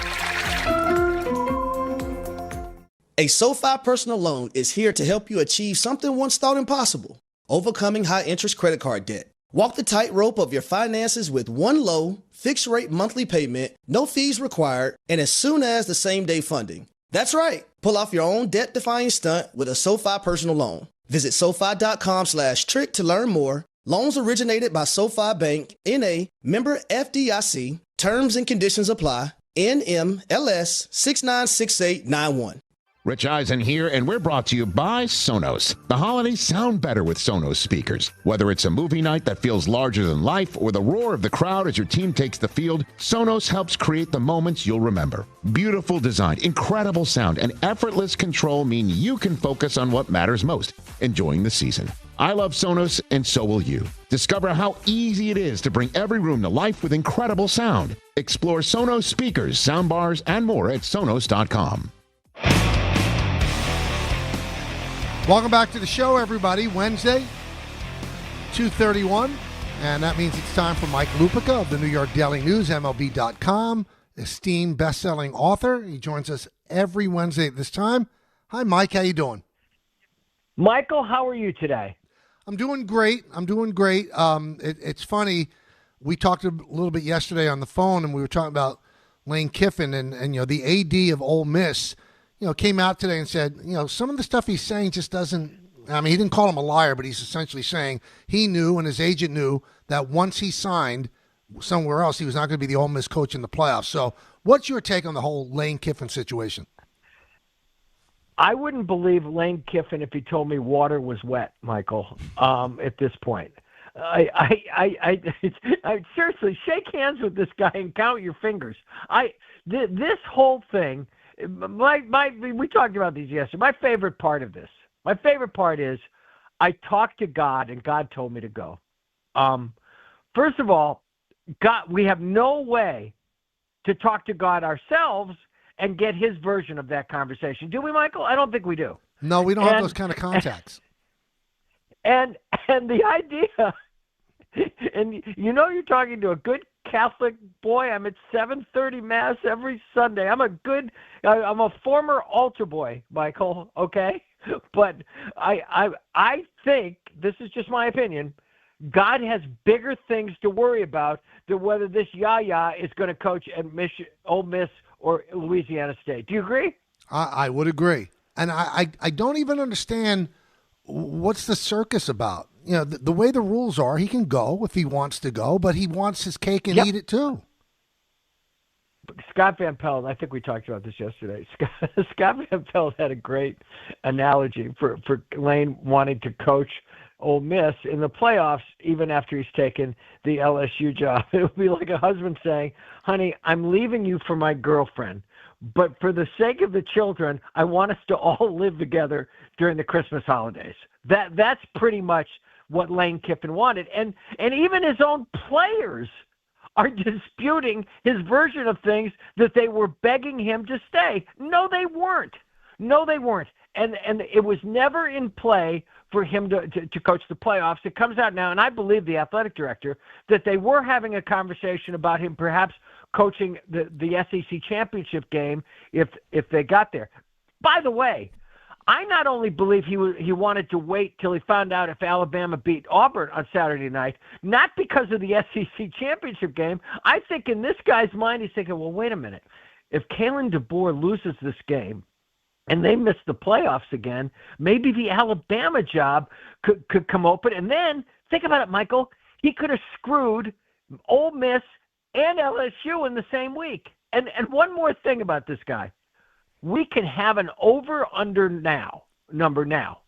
A SoFi personal loan is here to help you achieve something once thought impossible: overcoming high-interest credit card debt. Walk the tightrope of your finances with one low, fixed-rate monthly payment, no fees required, and as soon as the same-day funding. That's right. Pull off your own debt-defying stunt with a SoFi personal loan. Visit SoFi.com/trick to learn more. Loans originated by SoFi Bank, N.A., member FDIC. Terms and conditions apply. NMLS 696891. Rich Eisen here, and we're brought to you by Sonos. The holidays sound better with Sonos speakers. Whether it's a movie night that feels larger than life or the roar of the crowd as your team takes the field, Sonos helps create the moments you'll remember. Beautiful design, incredible sound, and effortless control mean you can focus on what matters most, enjoying the season. I love Sonos, and so will you. Discover how easy it is to bring every room to life with incredible sound. Explore Sonos speakers, soundbars, and more at Sonos.com. Welcome back to the show, everybody. Wednesday, 2:31, and that means it's time for Mike Lupica of the New York Daily News, MLB.com, esteemed best-selling author. He joins us every Wednesday at this time. Hi, Mike. How you doing? Michael, how are you today? I'm doing great. It's funny. We talked a little bit yesterday on the phone, and we were talking about Lane Kiffin and the AD of Ole Miss. Came out today and said, some of the stuff he's saying just doesn't, he didn't call him a liar, but he's essentially saying he knew and his agent knew that once he signed somewhere else, he was not going to be the Ole Miss coach in the playoffs. So what's your take on the whole Lane Kiffin situation? I wouldn't believe Lane Kiffin if he told me water was wet, Michael, at this point. I seriously, shake hands with this guy and count your fingers. This whole thing, we talked about these yesterday. My favorite part of this, is I talked to God and God told me to go. First of all, God, we have no way to talk to God ourselves and get his version of that conversation. Do we, Michael? I don't think we do. No, we don't have those kind of contacts. And the idea, and you're talking to a good Catholic boy. I'm at 7:30 Mass every Sunday. I'm a former altar boy, Michael, okay? But I think, this is just my opinion, God has bigger things to worry about than whether this Yaya is going to coach at Ole Miss or Louisiana State. Do you agree? I would agree. And I don't even understand what's the circus about. The way the rules are, he can go if he wants to go, but he wants his cake and eat it too. Scott Van Pelt, I think we talked about this yesterday. Scott Van Pelt had a great analogy for Lane wanting to coach Ole Miss in the playoffs even after he's taken the LSU job. It would be like a husband saying, honey, I'm leaving you for my girlfriend, but for the sake of the children, I want us to all live together during the Christmas holidays. That's pretty much what Lane Kiffin wanted. And even his own players are disputing his version of things, that they were begging him to stay. No, they weren't. And it was never in play for him to coach the playoffs. It comes out now, and I believe the athletic director, that they were having a conversation about him perhaps coaching the SEC championship game if they got there. By the way, I not only believe he wanted to wait till he found out if Alabama beat Auburn on Saturday night, not because of the SEC championship game. I think in this guy's mind, he's thinking, well, wait a minute. If Kalen DeBoer loses this game and they miss the playoffs again, maybe the Alabama job could come open. And then, think about it, Michael, he could have screwed Ole Miss and LSU in the same week. And one more thing about this guy. We can have an over-under number now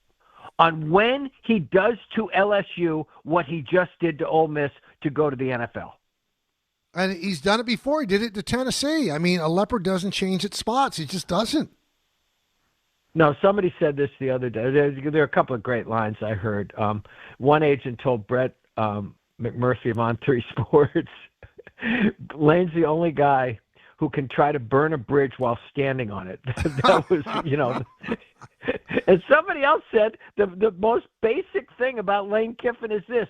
on when he does to LSU what he just did to Ole Miss to go to the NFL. And he's done it before. He did it to Tennessee. I mean, a leopard doesn't change its spots. He just doesn't. No, somebody said this the other day. There are a couple of great lines I heard. One agent told Brett McMurphy of On 3 Sports, Lane's the only guy who can try to burn a bridge while standing on it. That was, And somebody else said the most basic thing about Lane Kiffin is this.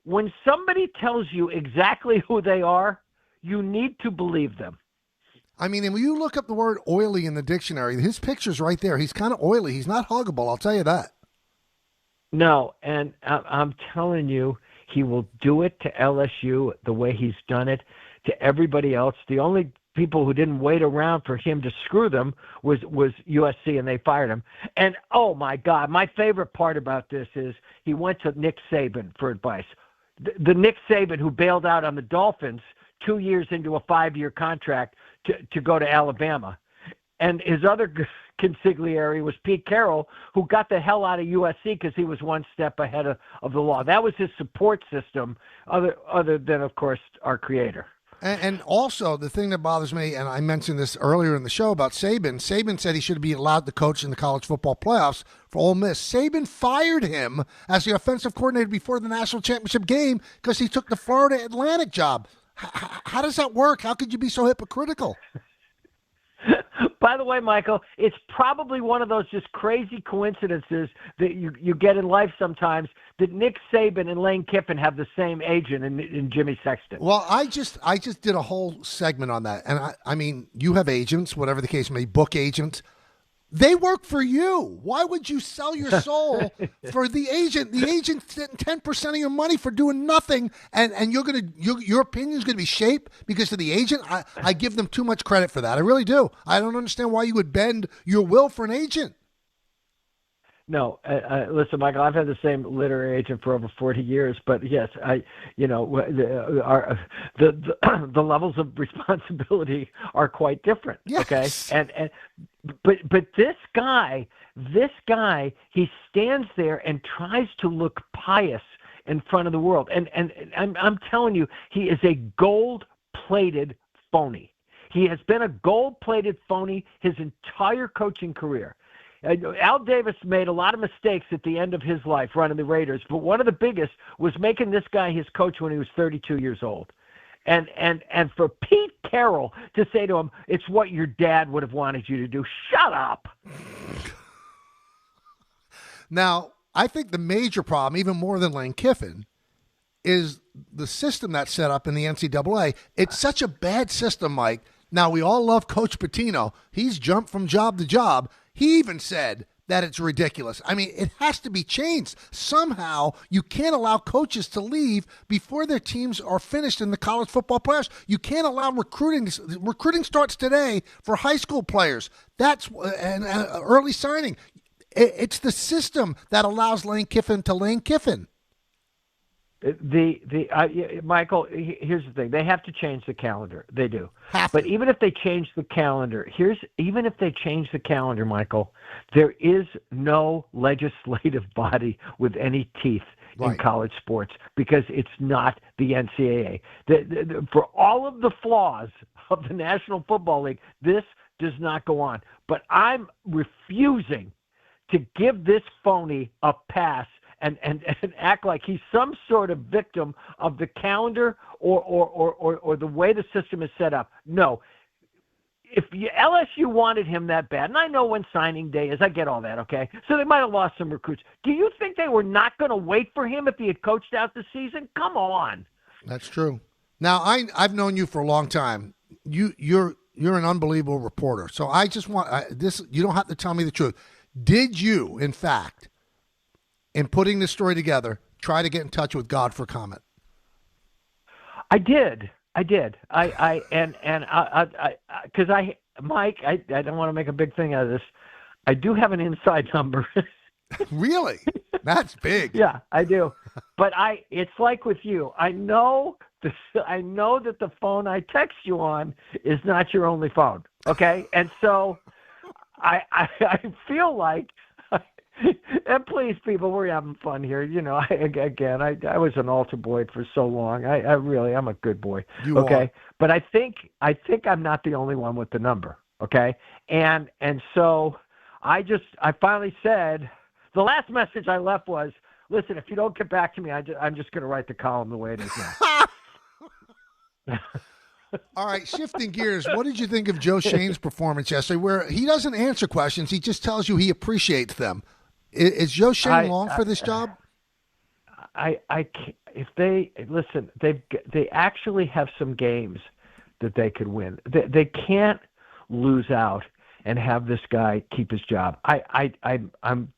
When somebody tells you exactly who they are, you need to believe them. I mean, and when you look up the word oily in the dictionary, his picture's right there. He's kind of oily. He's not huggable, I'll tell you that. No, and I'm telling you, he will do it to LSU the way he's done it to everybody else. The only people who didn't wait around for him to screw them was USC, and they fired him. And, oh, my God, my favorite part about this is he went to Nick Saban for advice. The Nick Saban who bailed out on the Dolphins 2 years into a 5-year contract to go to Alabama. And his other consigliere was Pete Carroll, who got the hell out of USC because he was one step ahead of the law. That was his support system, other than, of course, our creator. And also, the thing that bothers me, and I mentioned this earlier in the show about Saban, Saban said he should be allowed to coach in the college football playoffs for Ole Miss. Saban fired him as the offensive coordinator before the national championship game because he took the Florida Atlantic job. How does that work? How could you be so hypocritical? By the way, Michael, it's probably one of those just crazy coincidences that you get in life sometimes that Nick Saban and Lane Kiffin have the same agent in Jimmy Sexton. Well, I just did a whole segment on that. And I mean, you have agents, whatever the case may be, book agents. They work for you. Why would you sell your soul for the agent? The agent's getting 10% of your money for doing nothing, and your opinion is gonna be shaped because of the agent. I give them too much credit for that. I really do. I don't understand why you would bend your will for an agent. No, listen, Michael. I've had the same literary agent for over 40 years, but yes, the levels of responsibility are quite different. Yes. Okay, but this guy, he stands there and tries to look pious in front of the world, and I'm telling you, he is a gold-plated phony. He has been a gold-plated phony his entire coaching career. Al Davis made a lot of mistakes at the end of his life running the Raiders, but one of the biggest was making this guy his coach when he was 32 years old. And for Pete Carroll to say to him, it's what your dad would have wanted you to do. Shut up. Now, I think the major problem, even more than Lane Kiffin, is the system that's set up in the NCAA. It's such a bad system, Mike. Now, we all love Coach Pitino. He's jumped from job to job. He even said that it's ridiculous. I mean, it has to be changed. Somehow, you can't allow coaches to leave before their teams are finished in the college football playoffs. You can't allow recruiting. Recruiting starts today for high school players. That's an early signing. It's the system that allows Lane Kiffin to Lane Kiffin. Michael, here's the thing. They have to change the calendar. They do. But even if they change the calendar, Michael, there is no legislative body with any teeth in college sports because it's not the NCAA. For all of the flaws of the National Football League, this does not go on. But I'm refusing to give this phony a pass and act like he's some sort of victim of the calendar or the way the system is set up. No. If LSU wanted him that bad, and I know when signing day is, I get all that, okay? So they might have lost some recruits. Do you think they were not going to wait for him if he had coached out the season? Come on. That's true. Now, I've known you for a long time. You're an unbelievable reporter. So I just want this. You don't have to tell me the truth. Did you, in fact, in putting this story together, try to get in touch with God for comment? I did. Mike, I don't want to make a big thing out of this. I do have an inside number. Really? That's big. Yeah, I do. But it's like with you. I know that the phone I text you on is not your only phone. Okay, and so I feel like And please, people, we're having fun here. You know, I was an altar boy for so long. I'm a good boy. You okay, are. but I think I'm not the only one with the number. Okay, and so I finally said, the last message I left was, listen, if you don't get back to me, I'm just going to write the column the way it is now. All right, shifting gears, what did you think of Joe Schoen's performance yesterday, where he doesn't answer questions, he just tells you he appreciates them? Is Joe Schoen long for this job? If they listen, they actually have some games that they could win. They can't lose out and have this guy keep his job. I'm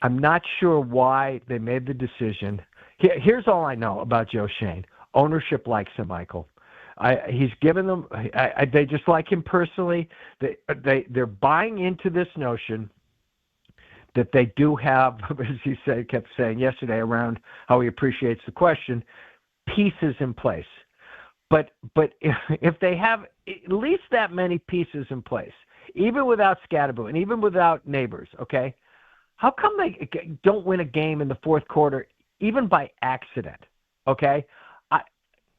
not sure why they made the decision. Here's all I know about Joe Schoen. Ownership likes him, Michael. He's given them. They just like him personally. They're buying into this notion that they do have, as he kept saying yesterday around how he appreciates the question, pieces in place. But if they have at least that many pieces in place, even without Scatterbo and even without Neighbors, okay, how come they don't win a game in the fourth quarter, even by accident? Okay,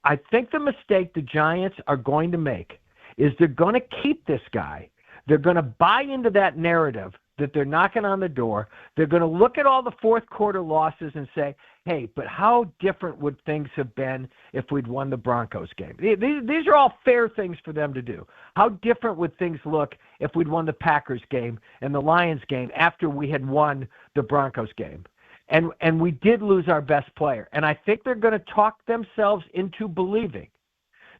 I think the mistake the Giants are going to make is they're going to keep this guy. They're going to buy into that narrative that they're knocking on the door. They're going to look at all the fourth quarter losses and say, hey, but how different would things have been if we'd won the Broncos game? These are all fair things for them to do. How different would things look if we'd won the Packers game and the Lions game after we had won the Broncos game? And we did lose our best player. And I think they're going to talk themselves into believing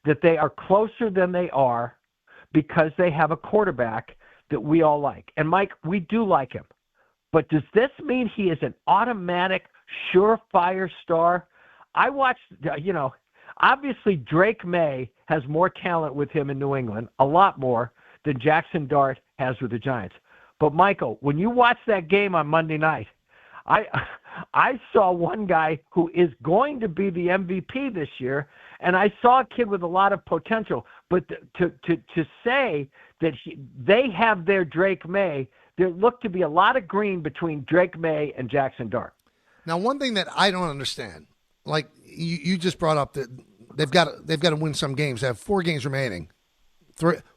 that they are closer than they are because they have a quarterback that we all like. And, Mike, we do like him. But does this mean he is an automatic, surefire star? I watched, obviously Drake May has more talent with him in New England, a lot more than Jackson Dart has with the Giants. But, Michael, when you watch that game on Monday night, I saw one guy who is going to be the MVP this year, and I saw a kid with a lot of potential. But to say that they have their Drake May, there looked to be a lot of green between Drake May and Jackson Dart. Now, one thing that I don't understand, like you just brought up, that they've got to win some games. They have 4 games remaining.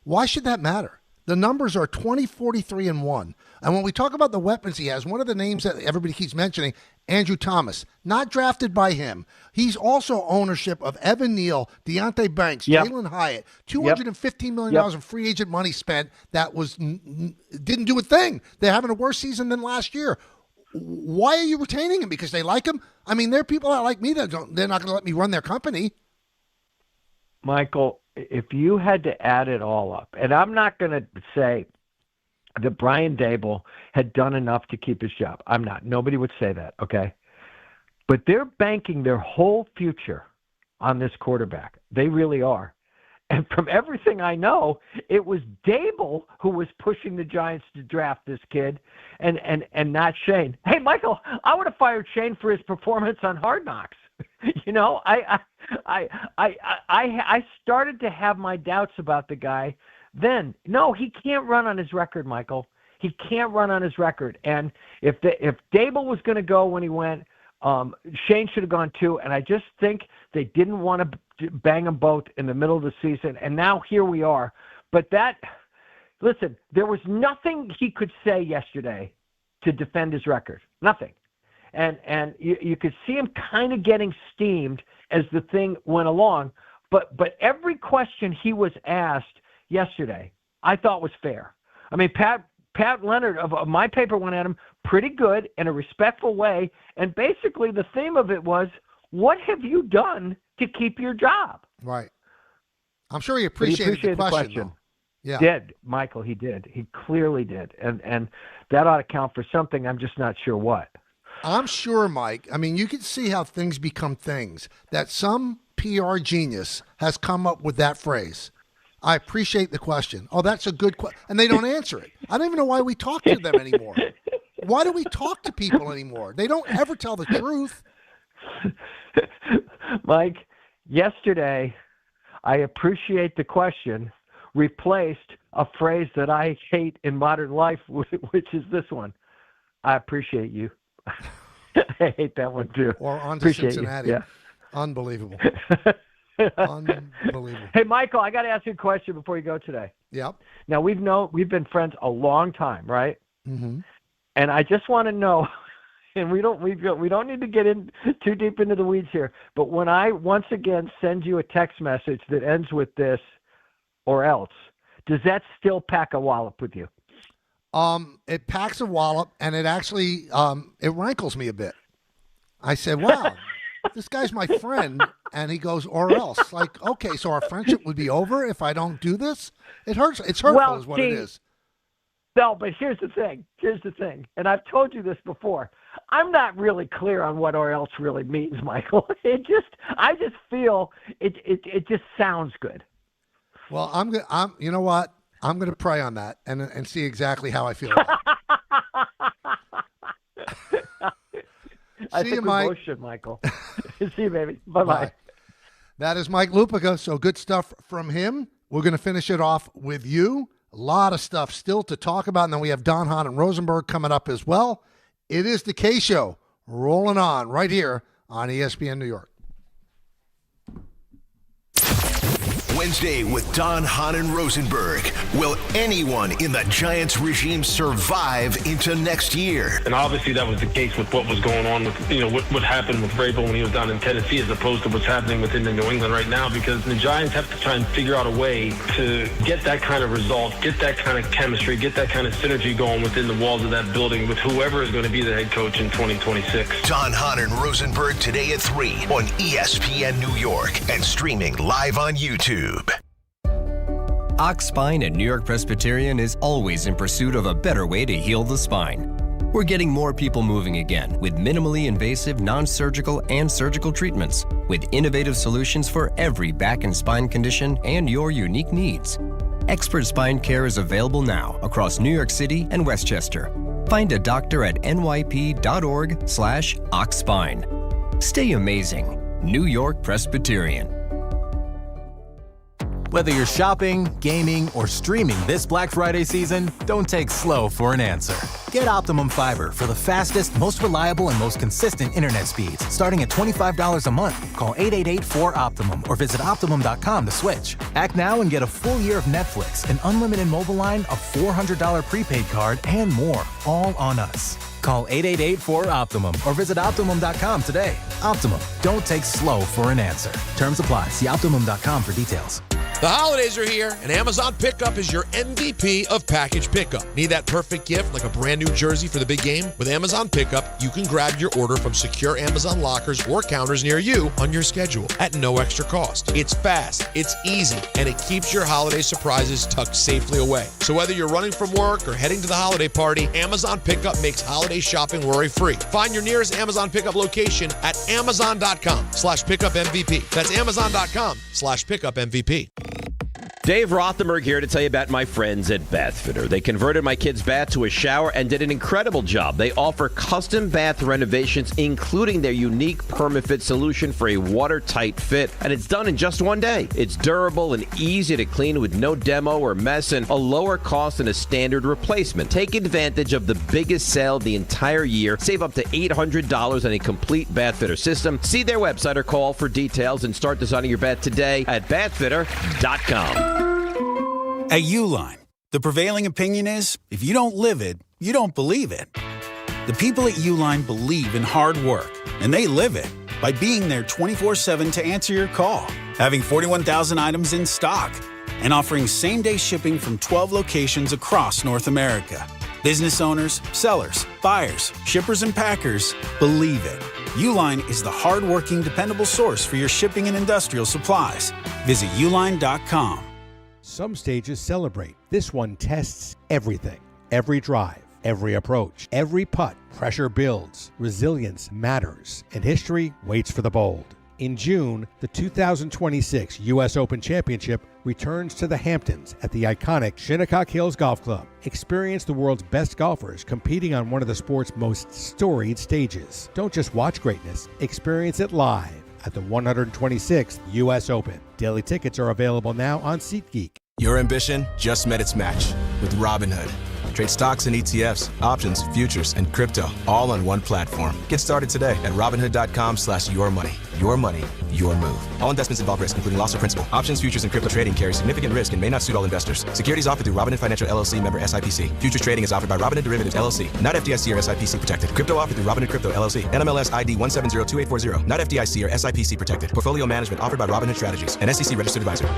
Why should that matter? The numbers are 20, 43, and 1. And when we talk about the weapons he has, one of the names that everybody keeps mentioning, Andrew Thomas, not drafted by him. He's also ownership of Evan Neal, Deontay Banks, Jalen Hyatt, $215 million in free agent money spent that didn't do a thing. They're having a worse season than last year. Why are you retaining him? Because they like him? I mean, there are people that like me that they're not going to let me run their company. Michael, if you had to add it all up, and I'm not going to say that Brian Daboll had done enough to keep his job. I'm not. Nobody would say that, okay? But they're banking their whole future on this quarterback. They really are. And from everything I know, it was Daboll who was pushing the Giants to draft this kid and not Shane. Hey, Michael, I would have fired Shane for his performance on Hard Knocks. You know, I started to have my doubts about the guy then. No, he can't run on his record, Michael. He can't run on his record. And if Daboll was going to go when he went, Shane should have gone too. And I just think they didn't want to bang them both in the middle of the season. And now here we are. But listen, there was nothing he could say yesterday to defend his record. Nothing. And you could see him kind of getting steamed as the thing went along. But every question he was asked yesterday, I thought was fair. I mean, Pat Leonard of my paper went at him pretty good in a respectful way. And basically the theme of it was, what have you done to keep your job? Right. I'm sure he appreciated the question. Yeah. Did, Michael, he did. He clearly did. And that ought to count for something. I'm just not sure what. I'm sure, Mike. I mean, you can see how things become things, that some PR genius has come up with that phrase. I appreciate the question. Oh, that's a good question. And they don't answer it. I don't even know why we talk to them anymore. Why do we talk to people anymore? They don't ever tell the truth. Mike, yesterday, I appreciate the question replaced a phrase that I hate in modern life, which is this one. I appreciate you. I hate that one too. Or on to Appreciate Cincinnati. You. Yeah. Unbelievable. Unbelievable. Hey, Michael, I got to ask you a question before you go today. Yep. Now we've been friends a long time, right? Mm-hmm. And I just want to know, and we don't need to get in too deep into the weeds here, but when I once again send you a text message that ends with this or else, does that still pack a wallop with you? It packs a wallop, and it actually it rankles me a bit. I said, wow, this guy's my friend, and he goes, or else. Like, okay, so our friendship would be over if I don't do this? It hurts. It's hurtful is what it is. No, but here's the thing. And I've told you this before. I'm not really clear on what or else really means, Michael. I just feel it just sounds good. Well, you know what? I'm going to pray on that and see exactly how I feel about it. See you, Mike. Michael. See you, baby. Bye-bye. That is Mike Lupica, so good stuff from him. We're going to finish it off with you. A lot of stuff still to talk about, and then we have Don Hahn and Rosenberg coming up as well. It is the K Show rolling on right here on ESPN New York. Wednesday with Don Hahn and Rosenberg. Will anyone in the Giants regime survive into next year? And obviously that was the case with what was going on with, what happened with Vrabel when he was down in Tennessee as opposed to what's happening within the New England right now, because the Giants have to try and figure out a way to get that kind of result, get that kind of chemistry, get that kind of synergy going within the walls of that building with whoever is going to be the head coach in 2026. Don Hahn and Rosenberg today at 3 on ESPN New York and streaming live on YouTube. Ox Spine at New York Presbyterian is always in pursuit of a better way to heal the spine. We're getting more people moving again with minimally invasive, non-surgical, and surgical treatments with innovative solutions for every back and spine condition and your unique needs. Expert spine care is available now across New York City and Westchester. Find a doctor at nyp.org/oxspine. Stay amazing. New York Presbyterian. Whether you're shopping, gaming, or streaming this Black Friday season, don't take slow for an answer. Get Optimum Fiber for the fastest, most reliable, and most consistent internet speeds. Starting at $25 a month. Call 888-4OPTIMUM or visit Optimum.com to switch. Act now and get a full year of Netflix, an unlimited mobile line, a $400 prepaid card, and more, all on us. Call 888-4OPTIMUM or visit Optimum.com today. Optimum, don't take slow for an answer. Terms apply. See Optimum.com for details. The holidays are here, and Amazon Pickup is your MVP of package pickup. Need that perfect gift like a brand new jersey for the big game? With Amazon Pickup, you can grab your order from secure Amazon lockers or counters near you on your schedule at no extra cost. It's fast, it's easy, and it keeps your holiday surprises tucked safely away. So whether you're running from work or heading to the holiday party, Amazon Pickup makes holiday shopping worry-free. Find your nearest Amazon Pickup location at amazon.com/pickupmvp. That's amazon.com/pickupmvp. Dave Rothenberg here to tell you about my friends at Bathfitter. They converted my kid's bath to a shower and did an incredible job. They offer custom bath renovations, including their unique PermaFit solution for a watertight fit, and it's done in just one day. It's durable and easy to clean with no demo or mess and a lower cost than a standard replacement. Take advantage of the biggest sale of the entire year. Save up to $800 on a complete Bathfitter system. See their website or call for details and start designing your bath today at bathfitter.com. At Uline, the prevailing opinion is, if you don't live it, you don't believe it. The people at Uline believe in hard work, and they live it by being there 24/7 to answer your call, having 41,000 items in stock, and offering same-day shipping from 12 locations across North America. Business owners, sellers, buyers, shippers, and packers believe it. Uline is the hard-working, dependable source for your shipping and industrial supplies. Visit uline.com. Some stages celebrate. This one tests everything. Every drive, every approach, every putt. Pressure builds. Resilience matters. And history waits for the bold. In June, the 2026 U.S. Open Championship returns to the Hamptons at the iconic Shinnecock Hills Golf Club. Experience the world's best golfers competing on one of the sport's most storied stages. Don't just watch greatness, experience it live at the 126th U.S. Open. Daily tickets are available now on SeatGeek. Your ambition just met its match with Robinhood. Trade stocks and ETFs, options, futures, and crypto, all on one platform. Get started today at Robinhood.com/yourmoney. Your money, your move. All investments involve risk, including loss of principal. Options, futures, and crypto trading carry significant risk and may not suit all investors. Securities offered through Robinhood Financial LLC, member SIPC. Futures trading is offered by Robinhood Derivatives LLC, not FDIC or SIPC protected. Crypto offered through Robinhood Crypto LLC, NMLS ID 1702840, not FDIC or SIPC protected. Portfolio management offered by Robinhood Strategies, an SEC registered advisor.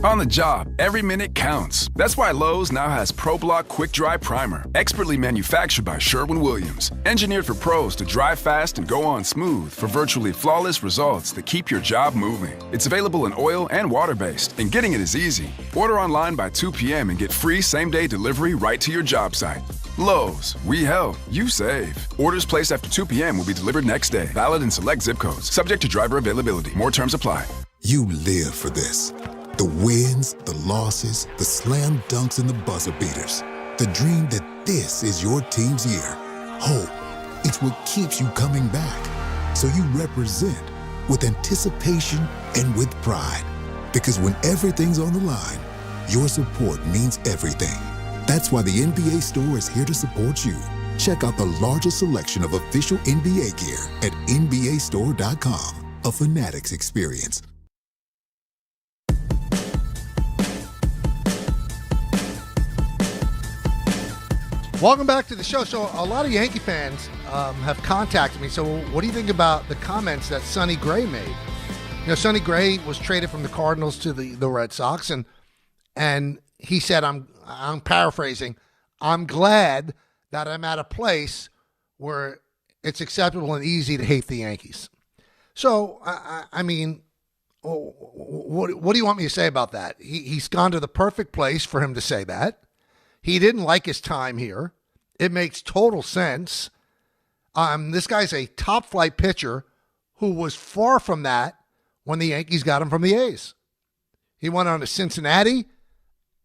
On the job, every minute counts. That's why Lowe's now has ProBlock Quick Dry Primer, expertly manufactured by Sherwin-Williams. Engineered for pros to dry fast and go on smooth for virtually flawless results that keep your job moving. It's available in oil and water-based, and getting it is easy. Order online by 2 p.m. and get free same-day delivery right to your job site. Lowe's, we help, you save. Orders placed after 2 p.m. will be delivered next day. Valid in select zip codes. Subject to driver availability. More terms apply. You live for this. The wins, the losses, the slam dunks, and the buzzer beaters. The dream that this is your team's year. Hope, it's what keeps you coming back. So you represent with anticipation and with pride. Because when everything's on the line, your support means everything. That's why the NBA Store is here to support you. Check out the largest selection of official NBA gear at NBAstore.com. A Fanatics experience. Welcome back to the show. So a lot of Yankee fans have contacted me. So what do you think about the comments that Sonny Gray made? You know, Sonny Gray was traded from the Cardinals to the Red Sox, and he said, I'm paraphrasing, I'm glad that I'm at a place where it's acceptable and easy to hate the Yankees. So, I mean, what do you want me to say about that? He's gone to the perfect place for him to say that. He didn't like his time here. It makes total sense. This guy's a top-flight pitcher who was far from that when the Yankees got him from the A's. He went on to Cincinnati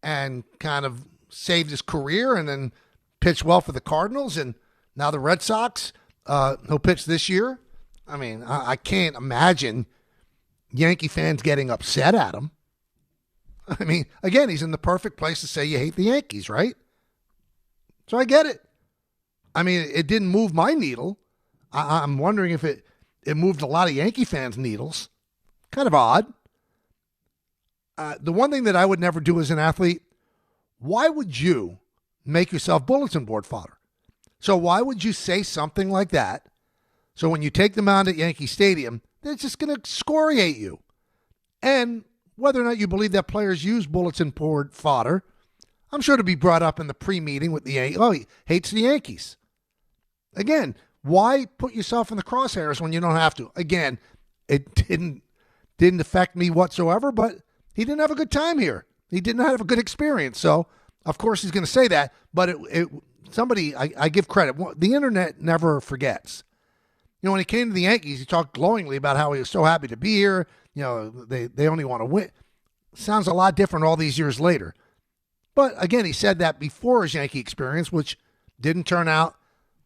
and kind of saved his career and then pitched well for the Cardinals. And now the Red Sox, he'll pitch this year. I mean, I can't imagine Yankee fans getting upset at him. I mean, again, he's in the perfect place to say you hate the Yankees, right? So I get it. I mean, it didn't move my needle. I'm wondering if it moved a lot of Yankee fans' needles. Kind of odd. The one thing that I would never do as an athlete, why would you make yourself bulletin board fodder? So why would you say something like that? So when you take them out at Yankee Stadium, they're just going to excoriate you. And whether or not you believe that players use bulletin board fodder, I'm sure to be brought up in the pre-meeting with the Yankees. Oh, he hates the Yankees. Again, why put yourself in the crosshairs when you don't have to? Again, it didn't affect me whatsoever, but he didn't have a good time here. He did not have a good experience. So, of course, he's going to say that. But I give credit. The internet never forgets. You know, when he came to the Yankees, he talked glowingly about how he was so happy to be here. You know, they only want to win. Sounds a lot different all these years later. But, again, he said that before his Yankee experience, which didn't turn out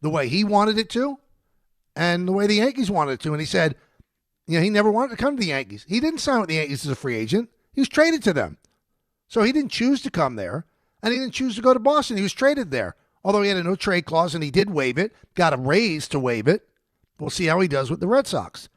the way he wanted it to and the way the Yankees wanted it to. And he said, you know, he never wanted to come to the Yankees. He didn't sign with the Yankees as a free agent. He was traded to them. So he didn't choose to come there, and he didn't choose to go to Boston. He was traded there, although he had a no-trade clause, and he did waive it, got a raise to waive it. We'll see how he does with the Red Sox.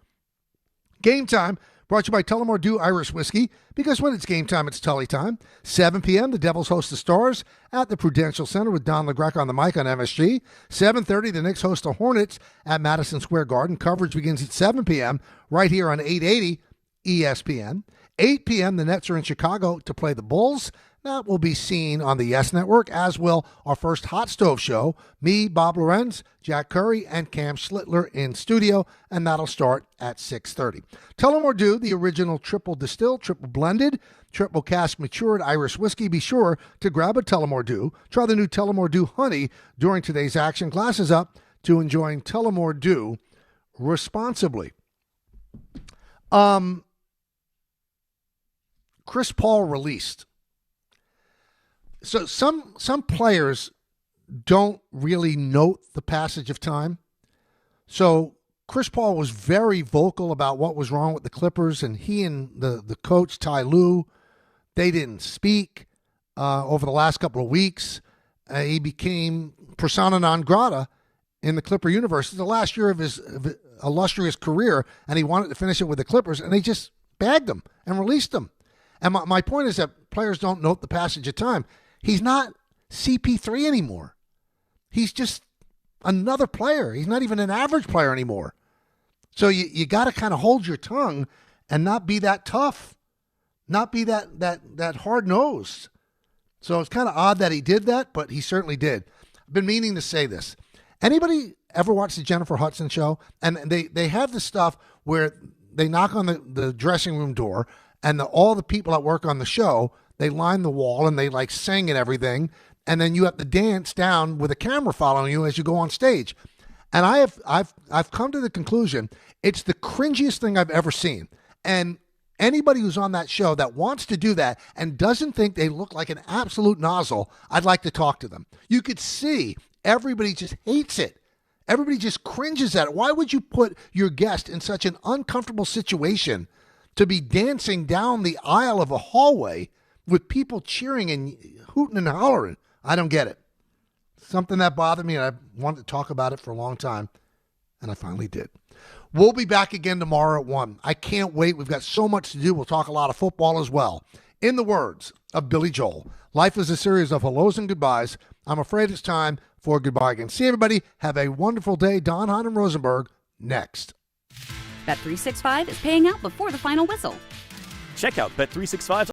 Game Time, brought to you by Tullamore Dew Irish Whiskey, because when it's game time, it's Tully time. 7 p.m., the Devils host the Stars at the Prudential Center with Don LaGreca on the mic on MSG. 7:30, the Knicks host the Hornets at Madison Square Garden. Coverage begins at 7 p.m. right here on 880 ESPN. 8 p.m., the Nets are in Chicago to play the Bulls. That will be seen on the Yes Network, as will our first Hot Stove show. Me, Bob Lorenz, Jack Curry, and Cam Schlittler in studio, and that'll start at 6:30. Tullamore Dew, the original triple distilled, triple blended, triple cask matured Irish whiskey. Be sure to grab a Tullamore Dew. Try the new Tullamore Dew Honey during today's action. Glasses up to enjoying Tullamore Dew responsibly. Chris Paul released. So some players don't really note the passage of time. So Chris Paul was very vocal about what was wrong with the Clippers, and he and the coach, Ty Lue, they didn't speak. over the last couple of weeks. He became persona non grata in the Clipper universe. It's the last year of his illustrious career, and he wanted to finish it with the Clippers, and they just bagged him and released him. And my point is that players don't note the passage of time. He's not CP3 anymore. He's just another player. He's not even an average player anymore. So you got to kind of hold your tongue and not be that tough, not be that hard-nosed. So it's kind of odd that he did that, but he certainly did. I've been meaning to say this. Anybody ever watch the Jennifer Hudson show? And they have this stuff where they knock on the dressing room door, and all the people that work on the show, they line the wall and they like sing and everything, and then you have to dance down with a camera following you as you go on stage. And I've come to the conclusion it's the cringiest thing I've ever seen. And anybody who's on that show that wants to do that and doesn't think they look like an absolute nozzle, I'd like to talk to them. You could see everybody just hates it. Everybody just cringes at it. Why would you put your guest in such an uncomfortable situation to be dancing down the aisle of a hallway with people cheering and hooting and hollering? I don't get it. Something that bothered me, and I wanted to talk about it for a long time, and I finally did. We'll be back again tomorrow at 1. I can't wait. We've got so much to do. We'll talk a lot of football as well. In the words of Billy Joel, life is a series of hellos and goodbyes. I'm afraid it's time for goodbye again. See everybody. Have a wonderful day. Don, Hahn, and Rosenberg next. Bet365 is paying out before the final whistle. Check out Bet365's